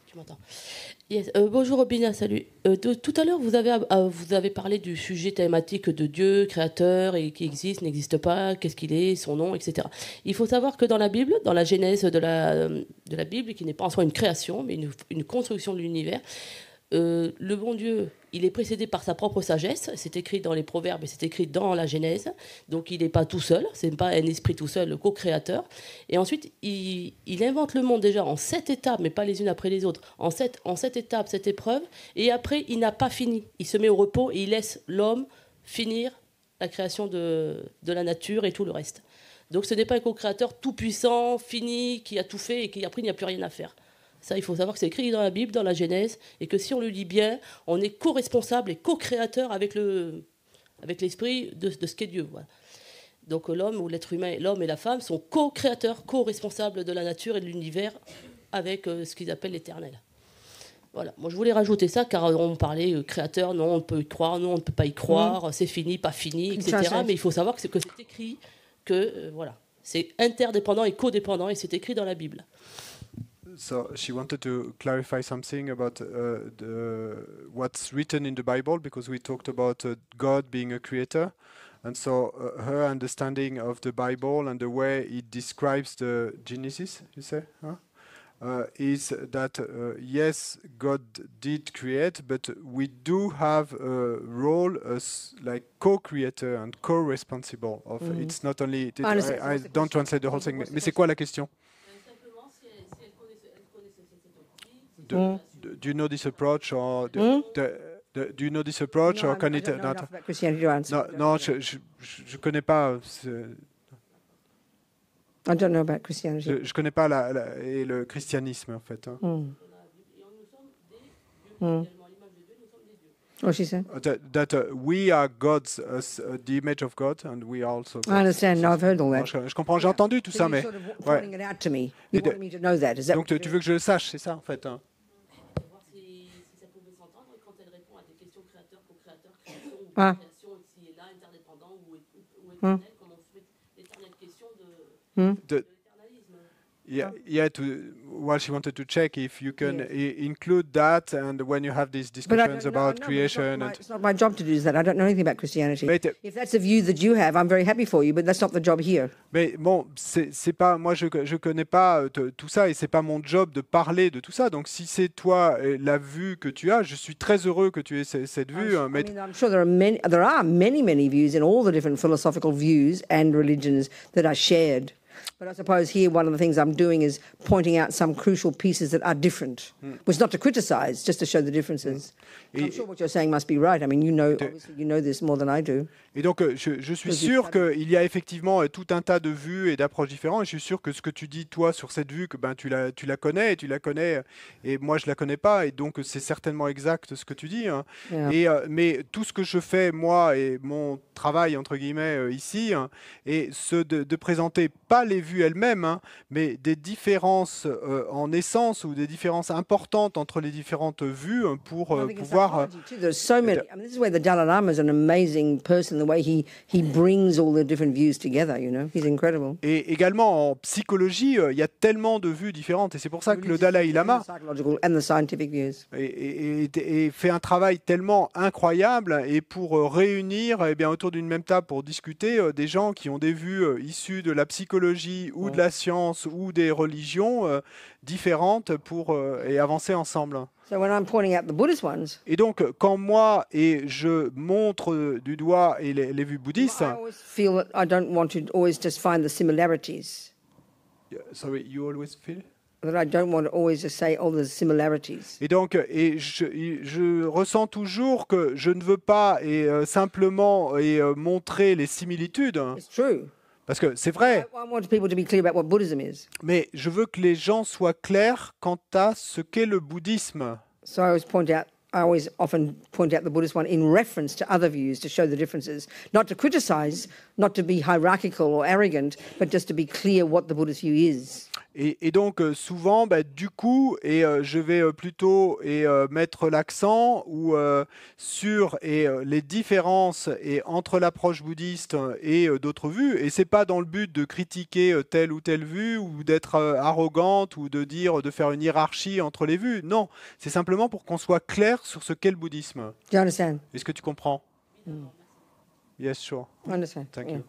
Tu m'entends? Yes. Bonjour Robina, salut. Tout à l'heure, vous avez parlé du sujet thématique de Dieu, créateur, et qui existe, n'existe pas, qu'est-ce qu'il est, son nom, etc. Il faut savoir que dans la Bible, dans la Genèse de la Bible, qui n'est pas en soi une création, mais une construction de l'univers, le bon Dieu, il est précédé par sa propre sagesse. C'est écrit dans les Proverbes et c'est écrit dans la Genèse. Donc il n'est pas tout seul, c'est pas un esprit tout seul, le co-créateur. Et ensuite, il invente le monde déjà en 7 étapes, mais pas les unes après les autres. En 7 étapes, 7 épreuves. Et après, il n'a pas fini. Il se met au repos et il laisse l'homme finir la création de la nature et tout le reste. Donc ce n'est pas un co-créateur tout puissant, fini, qui a tout fait et qui après il n'y a plus rien à faire. Ça, il faut savoir que c'est écrit dans la Bible, dans la Genèse, et que si on le lit bien, on est co-responsable et co-créateur avec l'esprit de ce qu'est Dieu. Voilà. Donc l'homme ou l'être humain, l'homme et la femme sont co-créateurs, co-responsables de la nature et de l'univers avec ce qu'ils appellent l'éternel. Voilà, moi je voulais rajouter ça car on parlait créateur, non on peut y croire, non on ne peut pas y croire, c'est fini, pas fini, etc. Mais il faut savoir que c'est écrit, que voilà, c'est interdépendant et codépendant et c'est écrit dans la Bible. So she wanted to clarify something about what's written in the Bible, because we talked about God being a creator, and so her understanding of the Bible and the way it describes the Genesis, you say, huh? Is that yes, God did create, but we do have a role as like co-creator and co-responsible of. It's not only. I don't translate the whole thing. Mais c'est quoi la question? Do you know this approach, or do you know this approach, or can it not? Non, je connais pas. I don't know about Christianity. Je connais pas et le christianisme en fait. Hein. What she said? That we are gods, the image of God, and we are also gods. I understand. No, I've heard all that. Je comprends, j'ai entendu tout ça, mais Sort of pointing it out to me. You wanted me to know that. Is that donc tu veux que je le sache, c'est ça en fait. Hein. Voir si ça pouvait s'entendre quand elle répond à des questions créateur, co-créateur, création, ou création ici et là, interdépendant ou éternel, comme on se met l'éternelle question de l'éternalisme. Yeah. Well, she wanted to check if you can include that, and when you have these discussions about creation. It's not my job to do that. I don't know anything about Christianity. Mais if that's a view that you have, I'm very happy for you, but that's not the job here. Mais bon, c'est pas, moi je connais pas tout ça, et c'est pas mon job de parler de tout ça. Donc si c'est toi la vue que tu as, je suis très heureux que tu aies cette vue. I'm sure there are many views in all the different philosophical views and religions that are shared. But I suppose here one of the things I'm doing is pointing out some crucial pieces that are different, which is not to criticize, just to show the differences. I'm sure what you're saying must be right. I mean, obviously you know this more than I do. Et donc, je suis sûr qu'il y a effectivement tout un tas de vues et d'approches différentes. Et je suis sûr que ce que tu dis, toi, sur cette vue, que tu la connais, et moi, je la connais pas. Et donc, c'est certainement exact ce que tu dis. Hein. Yeah. Mais tout ce que je fais, moi, et mon travail, entre guillemets, ici, hein, est de présenter pas les vues elles-mêmes, hein, mais des différences en essence, ou des différences importantes entre les différentes vues, hein, pour pouvoir... There's so many. I mean, this is where the Dalai Lama is an amazing person. The way he brings all the different views together, he's incredible. Et également en psychologie, il y a tellement de vues différentes, et c'est pour ça que le Dalai Lama and the scientific views. Et fait un travail tellement incroyable, et pour réunir autour d'une même table pour discuter des gens qui ont des vues issues de la psychologie ou de la science ou des religions différentes et avancer ensemble. So when I'm pointing out the Buddhist ones, et donc, quand moi je montre du doigt les vues bouddhistes, I always feel that I don't want to always just find the similarities. Sorry, you always feel? That I don't want to always just say, oh, there's similarities. Et donc, je ressens toujours que je ne veux pas simplement montrer les similitudes. It's true. Parce que c'est vrai. I want people to be clear about what Buddhism is. Mais je veux que les gens soient clairs quant à ce qu'est le bouddhisme. So I always often point out the Buddhist one in reference to other views to show the differences, not to criticize, not to be hierarchical or arrogant, but just to be clear what the Buddhist view is. Et donc souvent, du coup, je vais plutôt mettre l'accent sur les différences entre l'approche bouddhiste et d'autres vues. Et c'est pas dans le but de critiquer telle ou telle vue, ou d'être arrogante, ou de faire une hiérarchie entre les vues. Non, c'est simplement pour qu'on soit clair sur ce qu'est le bouddhisme. Do you understand? Est-ce que tu comprends? Yes, sure. I understand. Thank you.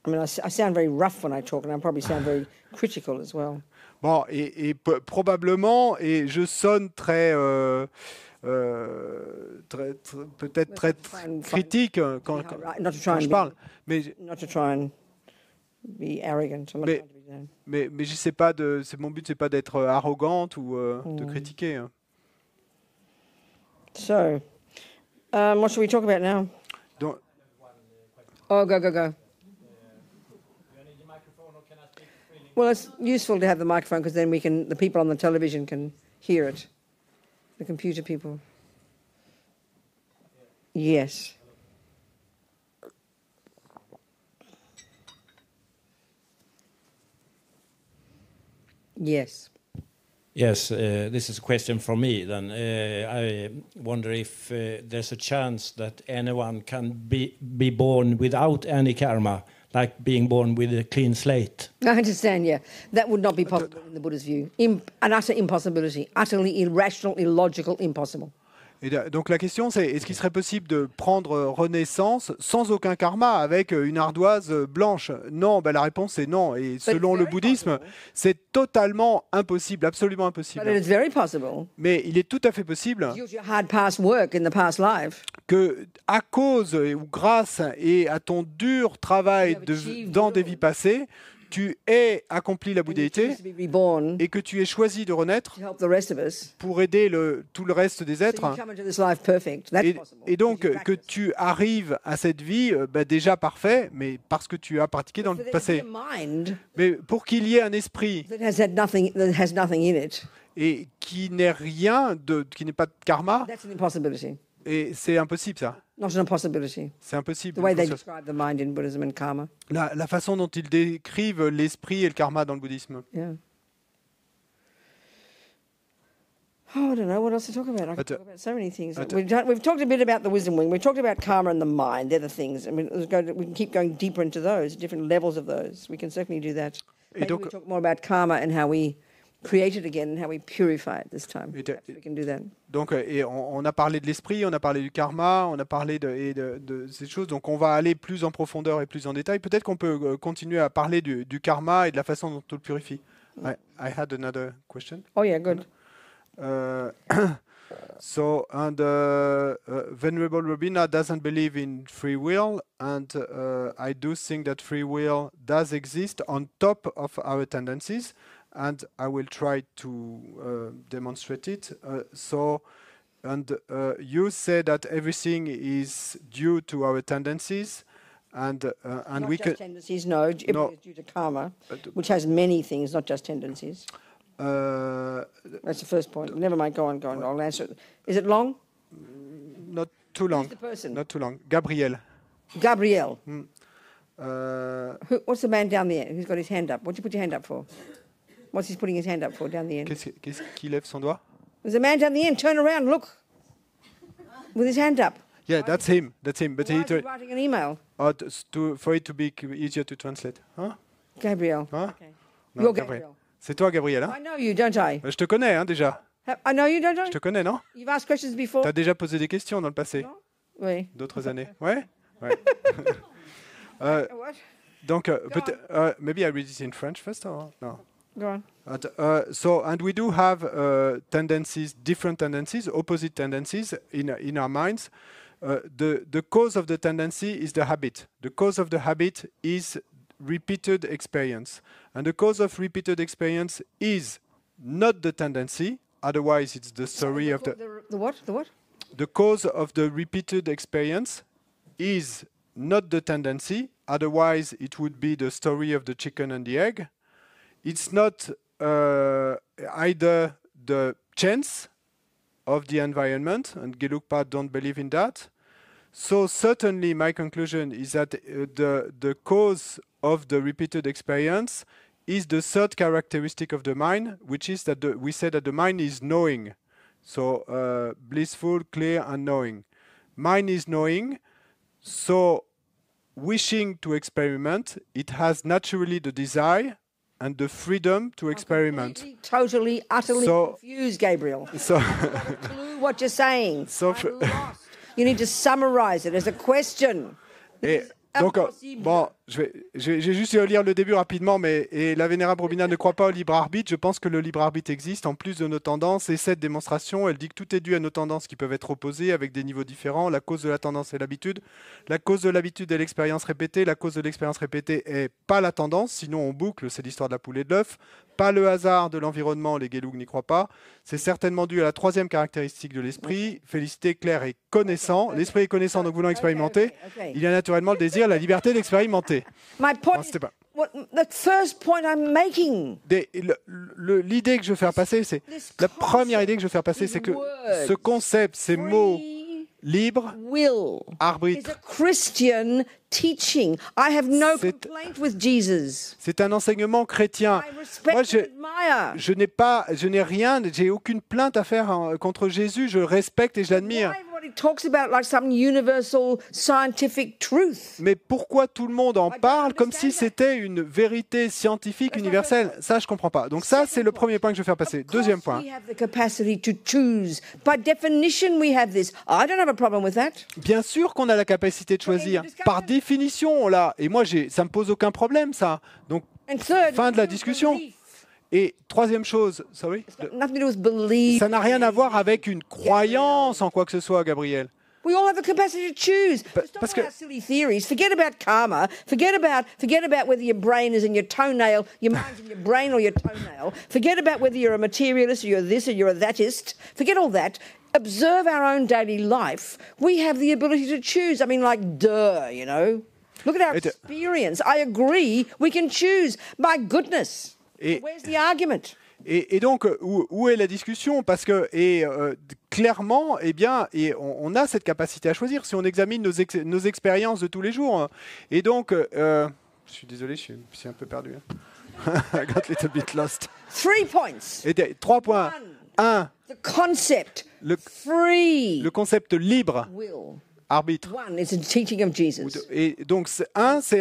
I mean, I sound very rough when I talk, and I probably sound very critical as well. Bon, et probablement, et je sonne très peut-être très critique quand je parle. Mais not to try and be arrogant. Mais je sais pas mon but, c'est pas d'être arrogante ou de critiquer. Hein. So, what should we talk about now? Donc, go. Well, it's useful to have the microphone because then the people on the television can hear it. The computer people. Yes. Yes. Yes, this is a question from me then. I wonder if there's a chance that anyone can be born without any karma, like being born with a clean slate. I understand, yeah. That would not be possible in the Buddha's view. An utter impossibility, utterly irrational, illogical, impossible. Et donc la question c'est, est-ce qu'il serait possible de prendre renaissance sans aucun karma, avec une ardoise blanche? Non, ben la réponse est non. Et selon le bouddhisme, c'est totalement impossible, absolument impossible. But it is very possible. Mais il est tout à fait possible Due to your hard past work in the past life, que, à cause ou grâce et à ton dur travail dans des vies passées, tu aies accompli la bouddhéité to be reborn et que tu aies choisi de renaître to help the rest of us. pour aider tout le reste des So êtres. you come into this life perfect. That's possible. Et donc Because you que practice. tu arrives à cette vie déjà parfait, mais parce que tu as pratiqué dans le For there to be passé. a mind Mais pour qu'il y ait un esprit that has nothing in it, et qui n'ait rien, qui n'ait pas de karma, that's an impossibility. et c'est impossible ça. Not an impossibility. C'est impossible. The way they describe the mind in Buddhism and karma. La façon dont ils décrivent l'esprit et le karma dans le bouddhisme. Yeah. Oh, I don't know what else to talk about. I could talk about so many things. We've talked a bit about the wisdom wing. We've talked about karma and the mind. They're the things. I mean, we can keep going deeper into those, different levels of those. We can certainly do that. Maybe we talk more about karma and how we create it again and how we purify it this time. Perhaps we can do that. Donc, et on a parlé de l'esprit, on a parlé du karma, on a parlé de ces choses. Donc, on va aller plus en profondeur et plus en détail. Peut-être qu'on peut continuer à parler du karma et de la façon dont on le purifie. I had another question. Oh yeah, good. So, and Venerable Robina doesn't believe in free will, and I do think that free will does exist on top of our tendencies, and I will try to demonstrate it. You say that everything is due to our tendencies, and Not we just can. tendencies, no. Everything is due to karma, which has many things, not just tendencies. That's the first point. Never mind. Go on. I'll answer it. Is it long? Not too long. Who's the person? Not too long. Gabriel. Gabriel. What's the man down there who's got his hand up? What'd you put your hand up for? What's he putting his hand up for down the end? Qu'est-ce qu'il lève son doigt? There's a man down the end. Turn around. Look. With his hand up. Yeah, that's him. That's him. But Why is he writing an email? for it to be easier to translate. Huh? Gabriel. Huh? Okay. Non, You're Gabriel. Gabriel. C'est toi, Gabriel. Hein? I know you, don't I? Je te connais hein, déjà. I know you, don't I? Je te connais, non? You've asked questions before. Tu as déjà posé des questions dans le passé, Non? Oui. d'autres années. Ouais? Ouais. What? Donc, maybe I read it in French first, or no? Go on. And we do have tendencies, different tendencies, opposite tendencies in our minds. The cause of the tendency is the habit. The cause of the habit is repeated experience. And the cause of repeated experience is not the tendency, otherwise it's the story of the... The what? The what? The cause of the repeated experience is not the tendency, otherwise it would be the story of the chicken and the egg. It's not either the chance of the environment, and Gelugpa don't believe in that. So certainly my conclusion is that the cause of the repeated experience is the third characteristic of the mind, which is that we say that the mind is knowing. So blissful, clear, and knowing. Mind is knowing, so wishing to experiment, it has naturally the desire and the freedom to experiment. Totally, utterly confused, Gabriel. So, I have a clue what you're saying. So I'm lost. You need to summarize it as a question. Et donc, bon, j'ai juste lire le début rapidement, et la Vénérable Robina ne croit pas au libre arbitre. Je pense que le libre arbitre existe en plus de nos tendances. Et cette démonstration, elle dit que tout est dû à nos tendances qui peuvent être opposées avec des niveaux différents. La cause de la tendance est l'habitude. La cause de l'habitude est l'expérience répétée. La cause de l'expérience répétée est pas la tendance, sinon on boucle, c'est l'histoire de la poule et de l'œuf. Pas le hasard de l'environnement, les Gelug n'y croient pas. C'est certainement dû à la troisième caractéristique de l'esprit, félicité, clair et connaissant. L'esprit est connaissant, donc voulant expérimenter. Il y a naturellement le désir, la liberté d'expérimenter. My point is, the first point I'm making. L'idée que je veux faire passer, c'est la première idée que je veux faire passer, c'est que ce concept, ces mots, libre, will. It's arbitre. a Christian teaching. I have no C'est- complaint with Jesus. C'est un enseignement chrétien. I respect Moi, and admire. je n'ai rien, j'ai aucune plainte à faire contre Jésus. Je le respecte et je l'admire. Why everybody talks about like some universal scientific truth? Mais pourquoi tout le monde en don't parle comme understand si c'était une vérité scientifique That's my universelle? first Ça, je comprends pas. Donc ça, c'est le premier point que je vais faire passer. Of Deuxième course point. we have the capacity to choose. By definition, we have this. I don't have a problem with that. Bien sûr qu'on a la capacité de choisir. Par définition, on l'a. Et moi, ça me pose aucun problème, ça. Donc, And third, fin de la it's discussion. belief. Et troisième chose, sorry, Nothing to do with belief. ça n'a rien à voir avec une croyance en quoi que ce soit, Gabriel. We all have the capacity to choose. Just parce don't que- about silly theories. Forget about karma. Forget about whether your brain is in your toenail, your mind's in your brain or your toenail. Forget about whether you're a materialist or you're this or you're a thatist. Forget all that. Observe our own daily life. We have the ability to choose. I mean, like, duh, you know. Look at our Et- experience. I agree. We can choose. My goodness. Et- Where's the argument? Et donc, où est la discussion? Parce que, clairement, eh bien, on a cette capacité à choisir si on examine nos expériences de tous les jours. Hein. Et donc, je suis désolé, je suis un peu perdu. Hein. I got a little bit lost. 3 points. Et 3 points. 1. The concept. Le Free concept libre, will. arbitre. One is a teaching of Jesus. Et donc, c'est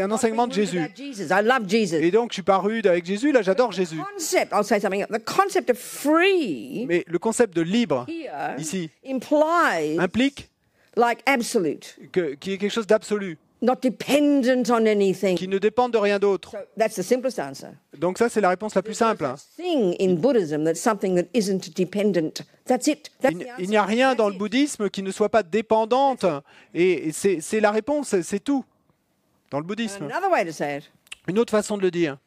un enseignement de Jésus. I love Jesus. Et donc, je suis pas rude avec Jésus, là, j'adore Jésus. Concept, I'll say something. The concept of free Mais le concept de libre, here ici, implies implique like absolute, qu'il y ait quelque chose d'absolu, not dependent on anything. qui ne dépend de rien d'autre. So that's the simplest answer. Donc ça, c'est la réponse la plus simple. Hein. Thing in Buddhism that's something that isn't dependent. That's it. That's the Il answer. n'y a rien That's dans le it. bouddhisme qui ne soit pas dépendante. Et c'est la réponse, c'est tout. Dans le bouddhisme. Another way to say it. Une autre façon de le dire.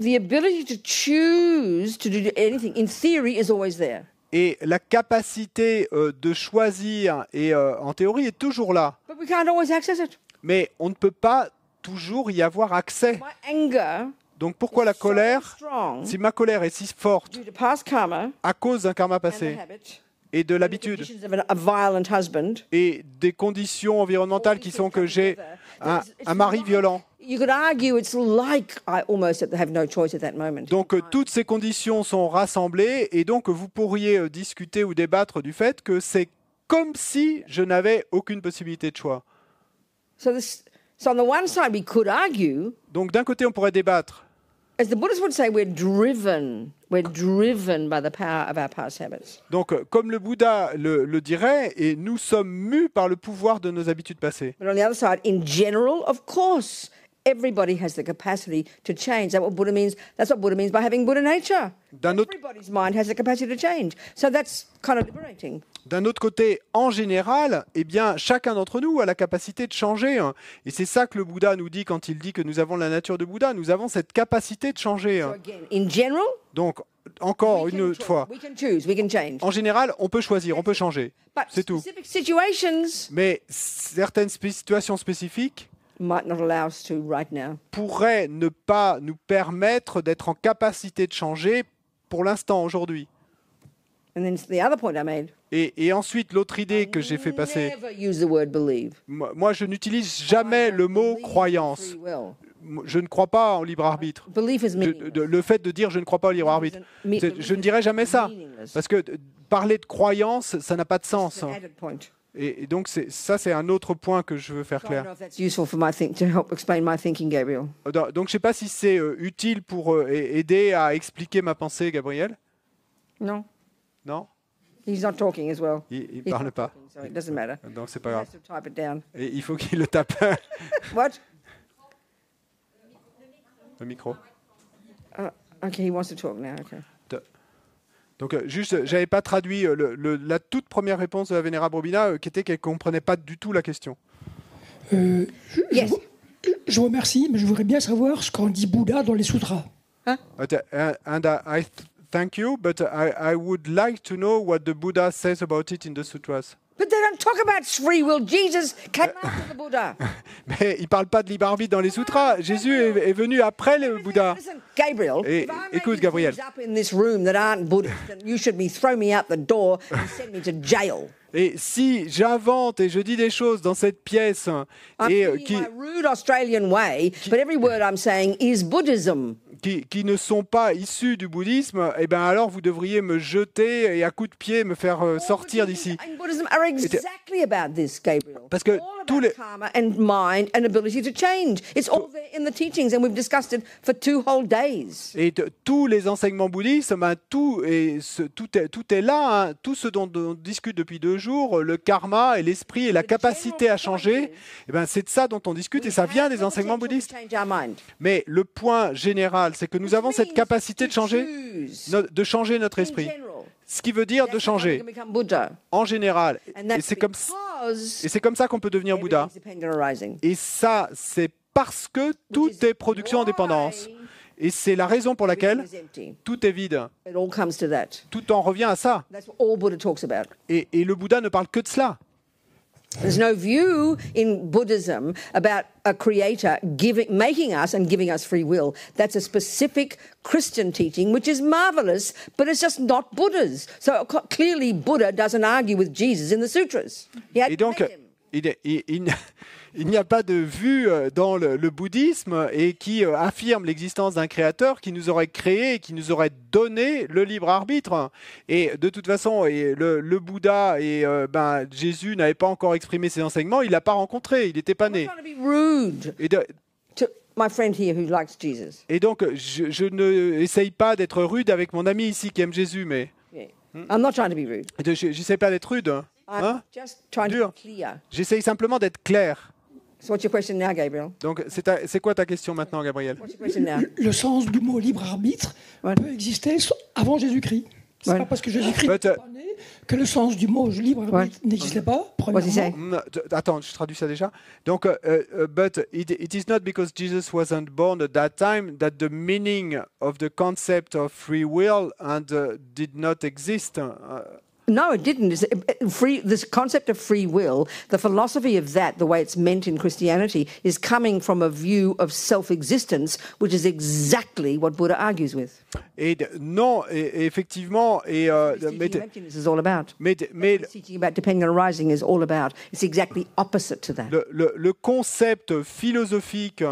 The ability to choose to do anything, in theory, is always there. Et la capacité de choisir, en théorie, est toujours là. But we can't always access it. Mais on ne peut pas toujours y avoir accès. My anger Donc pourquoi la colère, so strong si ma colère est si forte due to past karma à cause d'un karma and the passé habit, et de the l'habitude conditions of a violent husband, et des conditions environnementales qui sont que j'ai un mari violent. you could argue it's like I almost have no choice at that moment. Donc toutes ces conditions sont rassemblées et donc vous pourriez discuter ou débattre du fait que c'est comme si je n'avais aucune possibilité de choix. So on the one side, we could argue, Donc d'un côté on pourrait débattre, as the Buddhists would say, we're driven by the power of our past habits. donc comme le Bouddha le dirait, et nous sommes mus par le pouvoir de nos habitudes passées. But on the other side, in general, of course, everybody has the capacity to change. That's what Buddha means by having Buddha nature. D'un autre- Everybody's mind has the capacity to change. So that's kind of liberating. D'un autre côté, en général, eh bien, chacun d'entre nous a la capacité de changer. Hein. Et c'est ça que le Bouddha nous dit quand il dit que nous avons la nature de Bouddha. Nous avons cette capacité de changer. So Hein. again, in general, Donc, encore we une can autre fois, we can choose, we can change. en général, on peut choisir, on peut changer. But C'est tout. specific situations Mais certaines situations spécifiques might not allow us to right now. pourraient ne pas nous permettre d'être en capacité de changer pour l'instant, aujourd'hui. And then the other point I made. Et ensuite, l'autre idée que j'ai fait passer, Never use the word believe. moi je n'utilise jamais le mot Believe in croyance. free will. Je ne crois pas en libre arbitre. Belief is meaningless. Le fait de dire je ne crois pas au libre arbitre, je ne dirais jamais ça. Parce que parler de croyance, ça n'a pas de sens. It's an Hein. added point. Et donc ça, c'est un autre point que je veux faire I don't know clair. if that's useful for to help explain my thinking, Gabriel. Donc je ne sais pas si c'est utile pour aider à expliquer ma pensée, Gabriel. No, Non? he's not talking as well. Il He's ne parle not pas. talking, so it doesn't matter. Donc c'est pas He grave. has to type it down. Et il faut qu'il le tape. What? Le micro. Okay, he wants to talk now. Okay. Donc juste, j'avais pas traduit la toute première réponse de la Vénérable Robina, qui était qu'elle comprenait pas du tout la question. Yes. Je vous remercie, mais je voudrais bien savoir ce qu'en dit Bouddha dans les sutras. And thank you, but I would like to know what the Buddha says about it in the sutras. But they don't talk about free will. Jesus came after the Buddha. Mais il ne parle pas de libre arbitre dans les sutras. Jésus est venu après le Bouddha. Listen, Gabriel, Et, if I'm écoute, making Gabriel. things up in this room that aren't Buddhist, then you should be throw me out the door and send me to jail. Et si j'invente et je dis des choses dans cette pièce I'm et speaking my rude Australian way, but every word I'm saying is Buddhism. qui ne sont pas issus du bouddhisme, eh ben alors vous devriez me jeter et à coups de pied me faire sortir d'ici. And Buddhism are exactly about this, Gabriel. Parce que All tous about les- karma and mind and ability to change. It's all there in the teachings, and we've discussed it for 2 whole days. Et tous les enseignements bouddhistes, ben, tout est là, hein. Tout ce dont on discute depuis 2 jours, le karma et l'esprit et la capacité à changer, eh ben, c'est de ça dont on discute et ça vient des enseignements bouddhistes. Change our mind. Mais le point général, c'est que nous avons cette capacité de changer, de changer notre esprit. Ce qui veut dire de changer en général. Et c'est comme ça qu'on peut devenir Bouddha. Et ça, c'est parce que tout est production en dépendance. Et c'est la raison pour laquelle tout est vide. It all comes to that. Tout en revient à ça. That's what all Buddha talks about. Et le Bouddha ne parle que de cela. There's no view in Buddhism about a creator making us and giving us free will. That's a specific Christian teaching, which is marvelous, but it's just not Buddha's. So clearly Buddha doesn't argue with Jesus in the sutras. He had Et to donc, make him. il n'y a pas de vue dans le bouddhisme et qui affirme l'existence d'un créateur qui nous aurait créé et qui nous aurait donné le libre arbitre. Et de toute façon, le Bouddha et Jésus n'avaient pas encore exprimé ses enseignements, il ne l'a pas rencontré, il n'était pas I'm né. not trying to be rude to my friend here who likes Jesus. Et donc, je ne essaye pas d'être rude avec mon ami ici qui aime Jésus, mais Yeah. I'm not trying to be rude. je n'essaie pas d'être rude. I'm Hein? just trying Dur. to be clear. J'essaye simplement d'être clair. So what's your question now, Gabriel? Donc, c'est quoi ta question maintenant, Gabriel? What's your question now? Le sens du mot libre arbitre Ouais. peut exister avant Jésus-Christ. C'est Ouais. pas parce que Jésus-Christ But, n'est pas né que le sens du mot libre arbitre n'existait pas. What's he saying? Premièrement. Attends, je traduis ça déjà. Donc, but it is not because Jesus wasn't born at that time that the meaning of the concept of free will did not exist. No, it didn't. This concept of free will, the philosophy of that, the way it's meant in Christianity, is coming from a view of self-existence, which is exactly what Buddha argues with. Non, effectivement, His teaching of emptiness is all about. His teaching about depending on arising is all about. It's exactly opposite to that. le concept philosophique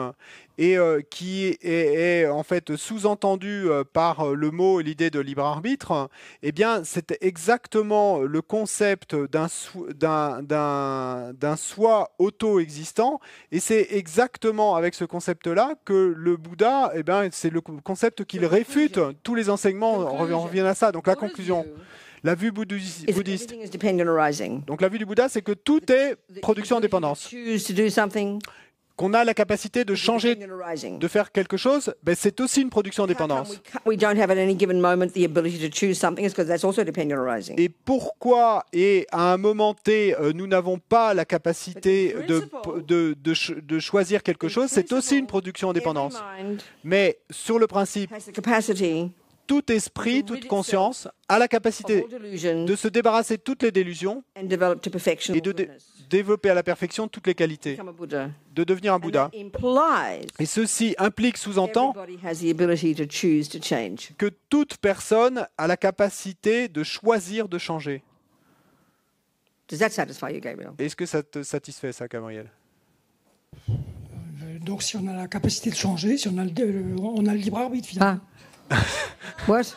et qui est en fait sous-entendu par le mot et l'idée de libre arbitre, eh bien, c'est exactement le concept d'un soi auto-existant, et c'est exactement avec ce concept-là que le Bouddha, eh bien, c'est le concept qu'il réfute. Tous les enseignements reviennent à ça. Donc la conclusion, la vue bouddhiste. Everything is dependent on arising. Donc la vue du Bouddha, c'est que tout est production en dépendance. Choose to do something. Qu'on a la capacité de changer, Dependent on arising. de faire quelque chose, ben c'est aussi une production en dépendance. We don't have at any given moment the ability to choose something, it's because that's also dependent on arising. Et pourquoi, et à un moment T, nous n'avons pas la capacité de choisir quelque chose, c'est aussi une production en dépendance. Every mind Mais sur le principe, has the capacity, tout esprit, toute conscience a la of capacité all delusion de se débarrasser de toutes les délusions and develop to perfection et all de goodness. développer à la perfection toutes les qualités, Become a Buddha. de devenir un And Bouddha. that implies Et ceci implique, sous-entend, everybody has the ability to choose to change. que toute personne a la capacité de choisir de changer. Does that satisfy you, Gabriel? Est-ce que ça te satisfait, ça, Gabriel? Donc si on a la capacité de changer, si on a on a le libre arbitre finalement. What?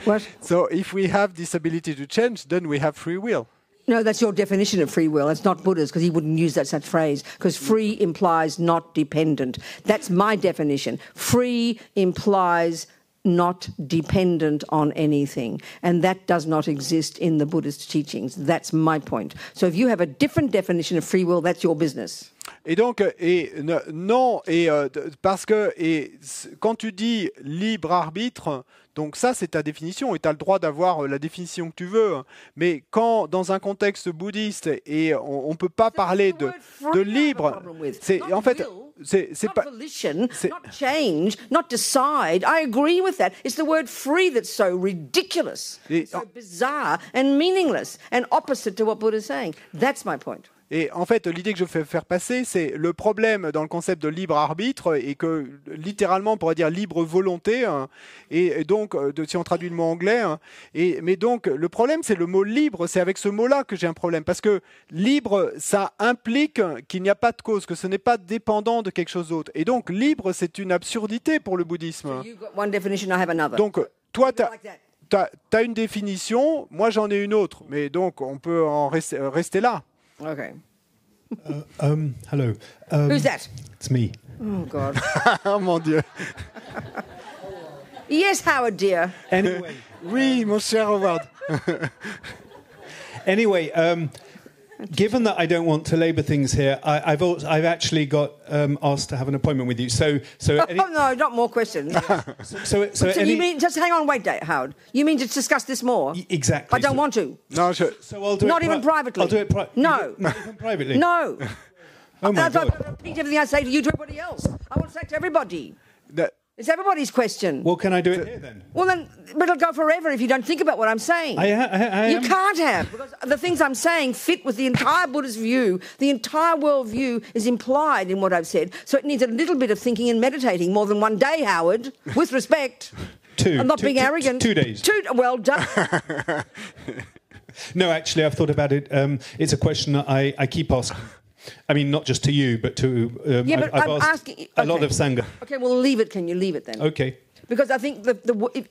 What? So, if we have this ability to change, then we have free will. No, that's your definition of free will. It's not Buddha's, because he wouldn't use that such phrase, because free implies not dependent. That's my definition. Free implies not dependent on anything, and that does not exist in the Buddhist teachings. That's my point. So if you have a different definition of free will, that's your business. Et donc, parce que quand tu dis libre arbitre, donc ça c'est ta définition et tu as le droit d'avoir la définition que tu veux, mais quand dans un contexte bouddhiste et on ne peut pas parler de libre, c'est en fait c'est not pas. volition, not change, not decide. I agree with that. It's the word free that's so ridiculous, so bizarre and meaningless and opposite to what Buddha's saying. That's my point. Et en fait, l'idée que je veux faire passer, c'est le problème dans le concept de libre arbitre et que littéralement on pourrait dire libre volonté. Hein, et donc, si on traduit le mot anglais, hein, mais donc le problème, c'est le mot libre. C'est avec ce mot-là que j'ai un problème parce que libre, ça implique qu'il n'y a pas de cause, que ce n'est pas dépendant de quelque chose d'autre. Et donc libre, c'est une absurdité pour le bouddhisme. So you've got one definition, I have another. Donc toi, tu Like as une définition, moi j'en ai une autre, mais donc on peut en rester là. Okay. Hello. Who's that? It's me. Oh, God. Oh mon Dieu. Yes, Howard, dear. Anyway. Oui, mon cher Howard. Anyway, given that I don't want to labour things here, I've actually got asked to have an appointment with you. So Oh, no, not more questions. so You mean, just hang on, wait, Howard. You mean to discuss this more? Exactly. I don't want to. Non, So I'll do Not it even privately. I'll do it No. Not even privately. No. Oh my I'll God. repeat everything I say to you to everybody else. I want to say it to everybody. That- It's everybody's question. Well, can I do it here then? Well, then, but it'll go forever if you don't think about what I'm saying. I You am. can't have, because the things I'm saying fit with the entire Buddhist view. The entire world view is implied in what I've said. So it needs a little bit of thinking and meditating more than one day, Howard, with respect. I'm not being arrogant. 2 days. Well done. No, actually, I've thought about it. It's a question that I keep asking. I mean, not just to you, but to... Yeah, but I've I'm asked asking... a lot of Sangha. Okay, well, leave it. Can you leave it then? Okay. Because I think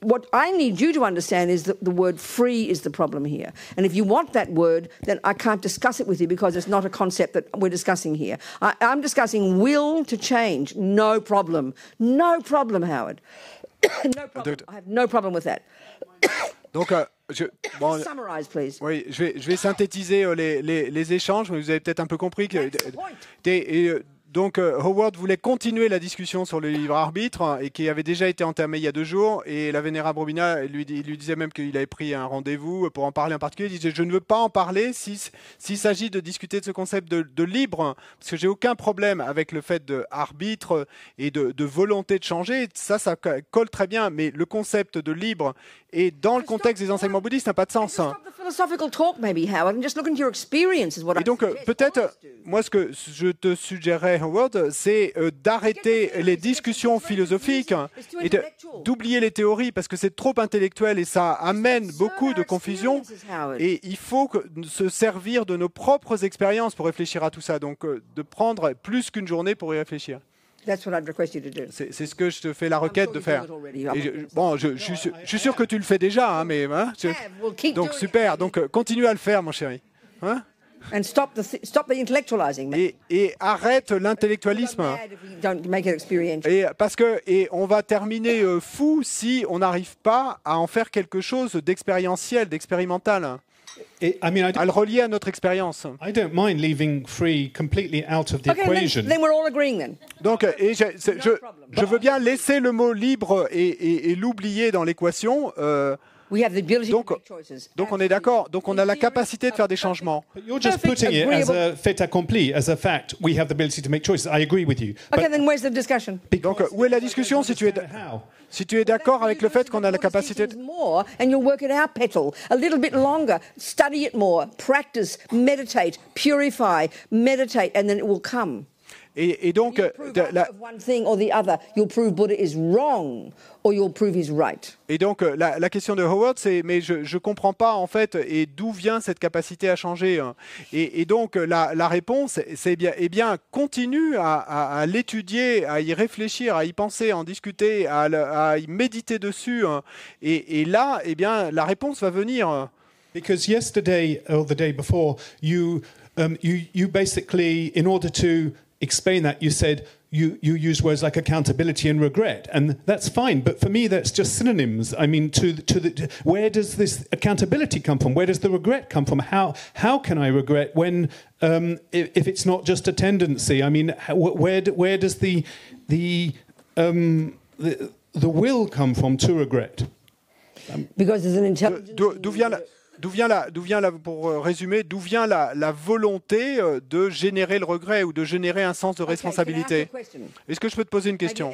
what I need you to understand is that the word free is the problem here. And if you want that word, then I can't discuss it with you because it's not a concept that we're discussing here. I'm discussing will to change. No problem. No problem, Howard. No problem. I have no problem with that. Donc, bon, Summarize, please. oui, je vais synthétiser les échanges, mais vous avez peut-être un peu compris que. That's the point. Donc, Howard voulait continuer la discussion sur le libre arbitre et qui avait déjà été entamée il y a 2 jours. Et la Vénérable Robina lui disait même qu'il avait pris un rendez-vous pour en parler en particulier. Il disait je ne veux pas en parler s'il s'agit de discuter de ce concept de libre, parce que j'ai aucun problème avec le fait d'arbitre et de volonté de changer. Ça colle très bien. Mais le concept de libre et dans le contexte des enseignements bouddhistes n'a pas de sens. Stop the philosophical talk, maybe, Howard, and just look into your experience is what Et donc, peut-être, moi, ce que je te suggérerais, Howard, c'est d'arrêter les discussions philosophiques et d'oublier les théories, parce que c'est trop intellectuel et ça amène beaucoup de confusion. Et il faut se servir de nos propres expériences pour réfléchir à tout ça. Donc, de prendre plus qu'une journée pour y réfléchir. That's what I'd request you to do. C'est ce que je te fais la requête de faire. Bon, je suis sûr que tu le fais déjà, hein, mais donc super. Donc continue à le faire, mon chéri. Hein? And stop the intellectualizing. Et arrête l'intellectualisme. Et on va terminer fou si on n'arrive pas à en faire quelque chose d'expérientiel, d'expérimental. À le relier à notre expérience. I don't mind leaving free completely out of the equation. Then we're all agreeing then. Donc, je veux bien laisser le mot libre et l'oublier dans l'équation. Donc on est d'accord. Donc on a la capacité de faire des changements. But you're just putting it as a fait accompli, as a fact. We have the ability to make choices. I agree with you. Okay, then where's the discussion? Donc où est la discussion si tu es d'accord avec le fait qu'on a la capacité de... more and you'll work it out, Petal. A little bit longer. Study it more. Practice. Meditate. Purify. Meditate. And then it will come. Et donc, one thing or the other, you'll prove Buddha is wrong, or you'll prove he's right. Et donc, la question de Howard, c'est, mais je comprends pas en fait, et d'où vient cette capacité à changer. Et donc, la réponse, c'est bien, continue à l'étudier, à y réfléchir, à y penser, à en discuter, à y méditer dessus. Et là, bien, la réponse va venir. Because yesterday or the day before, you basically, in order to explain that, you said you use words like accountability and regret, and that's fine. But for me, that's just synonyms. I mean, where does this accountability come from? Where does the regret come from? How can I regret when if it's not just a tendency? I mean, where does the will come from to regret? Because there's an intelligence. d'où vient pour résumer, d'où vient la volonté de générer le regret ou de générer un sens de responsabilité? Est-ce que je peux te poser une question?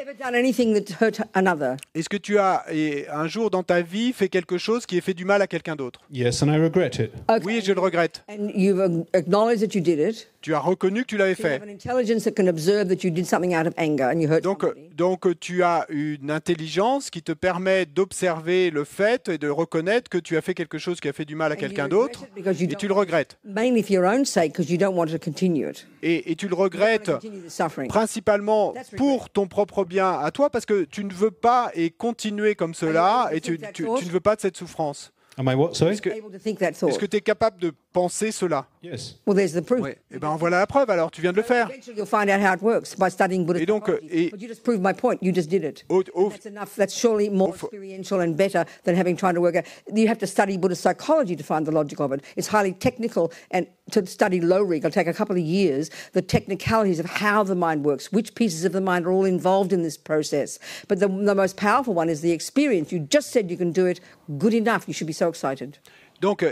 Est-ce que tu as un jour dans ta vie fait quelque chose qui ait fait du mal à quelqu'un d'autre? Yes, and I regret it. Okay. Oui, je le regrette. And you've acknowledged that you did it. Tu as reconnu que tu l'avais So you fait. have an intelligence that can observe that you did something out of anger and you hurt somebody. Donc tu as une intelligence qui te permet d'observer le fait et de reconnaître que tu as fait quelque chose qui a fait du mal à quelqu'un d'autre et tu le regrettes. Mainly for your own sake because you don't want to continue it. Et tu le regrettes Continue the suffering. principalement pour ton propre bien à toi parce que tu ne veux pas et continuer comme cela et tu ne veux pas de cette souffrance. Am I what? Sorry? Able to think that thought. Est-ce que tu es capable de penser cela? Yes. Well, there's the proof. Oui. Eh bien voilà la preuve alors, tu viens de le faire. Eventually, you'll find out how it works by studying Buddhist Et donc, psychology. But you just proved my point. You just did it. That's enough. That's surely more experiential and better than having tried to work out. You have to study Buddhist psychology to find the logic of it. It's highly technical, and to study low-rig, it'll take a couple of years, the technicalities of how the mind works, which pieces of the mind are all involved in this process. But the most powerful one is the experience. You just said you can do it. Good enough. You should be so excited. Donc,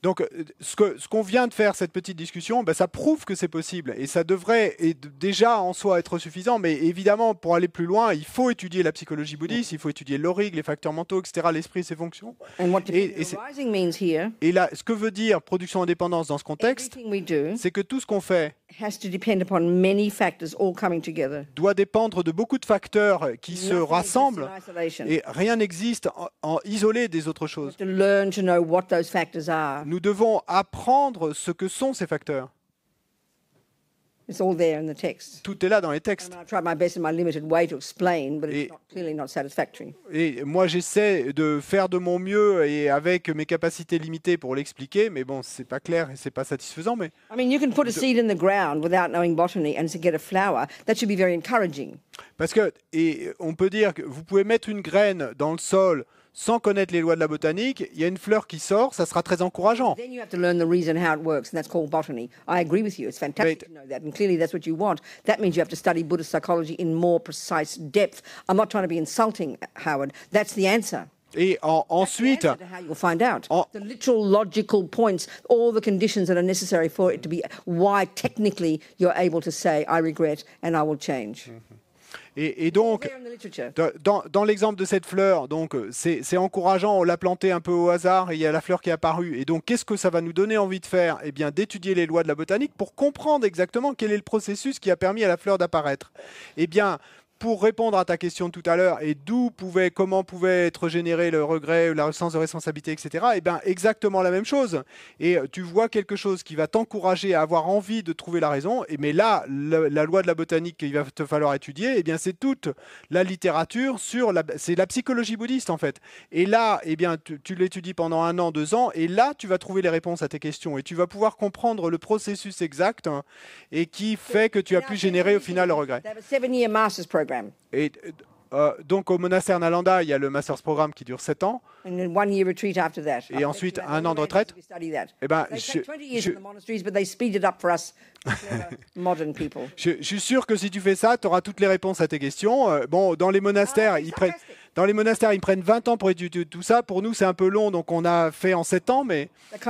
Donc, ce qu'on vient de faire, cette petite discussion, ben, ça prouve que c'est possible. Et ça devrait déjà en soi être suffisant. Mais évidemment, pour aller plus loin, il faut étudier la psychologie bouddhiste, il faut étudier l'ORIG, les facteurs mentaux, etc., l'esprit et ses fonctions. Et là, ce que veut dire production indépendance dans ce contexte, c'est que tout ce qu'on fait doit dépendre de beaucoup de facteurs qui se rassemblent. Et rien n'existe en isolé des autres choses. Nous devons apprendre ce que sont ces facteurs. It's all there in the text. Tout est là dans les textes. I tried my best in my limited way to explain, but it's clearly not satisfactory. Et moi, j'essaie de faire de mon mieux et avec mes capacités limitées pour l'expliquer, mais bon, c'est pas clair et c'est pas satisfaisant. Mais I mean, you can put a seed in the ground without knowing botany and get a flower. That should be very encouraging. Parce que on peut dire que vous pouvez mettre une graine dans le sol sans connaître les lois de la botanique, il y a une fleur qui sort, ça sera très encourageant. Then you have to learn the reason how it works, and that's called botany. I agree with you. It's fantastic to know that, and clearly that's what you want. That means you have to study Buddhist psychology in more precise depth. I'm not trying to be insulting, Howard. That's the answer. Et ensuite, how you'll find out the literal logical points, all the conditions that are necessary for it to be why technically you're able to say, I regret and I will change. Et donc, dans l'exemple de cette fleur, donc c'est encourageant, on l'a plantée un peu au hasard et il y a la fleur qui est apparue. Et donc, qu'est-ce que ça va nous donner envie de faire? Eh bien, d'étudier les lois de la botanique pour comprendre exactement quel est le processus qui a permis à la fleur d'apparaître. Eh bien, pour répondre à ta question tout à l'heure, et comment pouvait être généré le regret, le sens de responsabilité, etc., eh bien, exactement la même chose. Et tu vois quelque chose qui va t'encourager à avoir envie de trouver la raison, mais là, la loi de la botanique qu'il va te falloir étudier, eh bien, c'est toute la littérature c'est la psychologie bouddhiste, en fait. Et là, eh bien, tu l'étudies pendant 1 an, 2 ans, et là, tu vas trouver les réponses à tes questions, et tu vas pouvoir comprendre le processus exact, et qui fait que tu as pu générer au final le regret. Et donc au monastère Nalanda, il y a le Master's Programme qui dure 7 ans. Et ensuite, 1 an de retraite. Eh ben, je suis sûr que si tu fais ça, tu auras toutes les réponses à tes questions. Bon, dans les monastères, ils prennent 20 ans pour étudier tout ça. Pour nous, c'est un peu long, donc on a fait en 7 ans. Mais je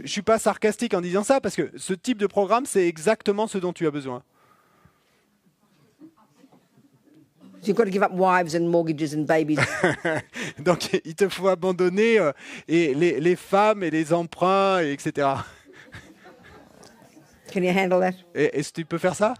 ne suis pas sarcastique en disant ça, parce que ce type de programme, c'est exactement ce dont tu as besoin. You've got to give up wives and mortgages and babies. Donc, il te faut abandonner les femmes et les emprunts, etc. Can you handle that? Est-ce que tu peux faire ça?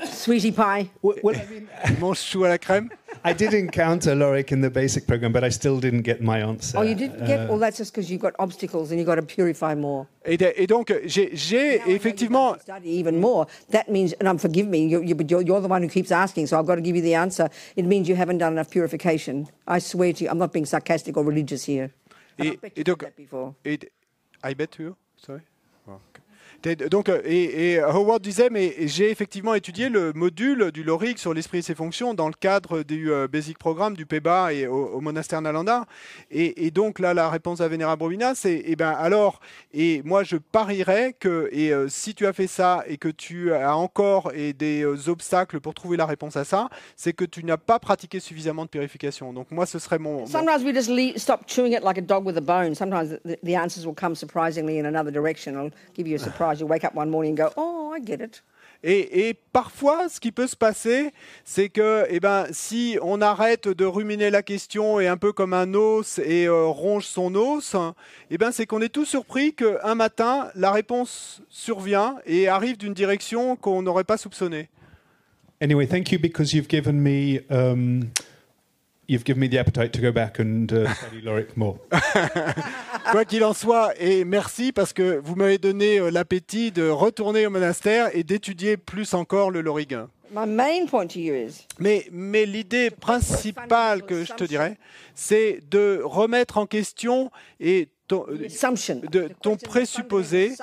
Sweetie pie. Well, I mean, mange chou à la crème. I did encounter Lorik in the basic program, but I still didn't get my answer. Oh, you didn't get? Well, that's just because you've got obstacles and you've got to purify more. Et donc, j'ai effectivement... Study even more. That means, and forgive me, you're the one who keeps asking, so I've got to give you the answer. It means you haven't done enough purification. I swear to you, I'm not being sarcastic or religious here. Et donc, I bet you, sorry. Oh, okay. Donc, et Howard disait, mais j'ai effectivement étudié le module du LORIC sur l'esprit et ses fonctions dans le cadre du Basic Programme du PEBA et au monastère Nalanda. Et donc là, la réponse à Vénérable Robina, c'est, eh ben alors, et moi je parierais que si tu as fait ça et que tu as encore des obstacles pour trouver la réponse à ça, c'est que tu n'as pas pratiqué suffisamment de purification. Donc moi, ce serait mon... Sometimes we just stop chewing it like a dog with a bone. Sometimes the answers will come surprisingly in another direction. It'll give you a surprise. You wake up one morning and go, oh, I get it. Et parfois, ce qui peut se passer, c'est que si on arrête de ruminer la question et un peu comme un os et ronge son os, c'est qu'on est tout surpris qu'un matin, la réponse survient et arrive d'une direction qu'on n'aurait pas soupçonnée. Anyway, thank you because you've given me the appetite to go back and study Loric more. Quoi qu'il en soit, et merci parce que vous m'avez donné l'appétit de retourner au monastère et d'étudier plus encore le Loric. My main point to you is... Mais l'idée principale que je te dirais, c'est de remettre en question et ton présupposé,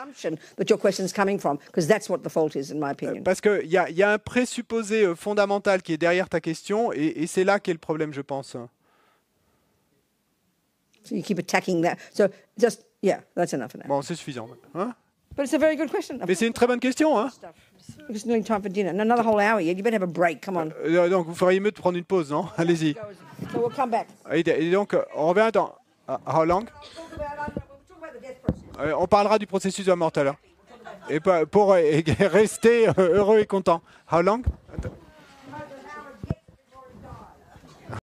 parce qu'il y a un présupposé fondamental qui est derrière ta question et c'est là qu'est le problème, je pense. So you keep attacking that. So just, yeah, that's enough. Bon, c'est suffisant. Hein? But it's a very good question. Mais c'est une très bonne question, hein? It's nearly time for dinner. Another whole hour yet. You better have a break. Come on. Donc vous feriez mieux de prendre une pause, non? Allez-y. So we'll come back. Et donc on revient dans how long? On parlera du processus de la mort tout à l'heure. Et pour rester heureux et content. How long?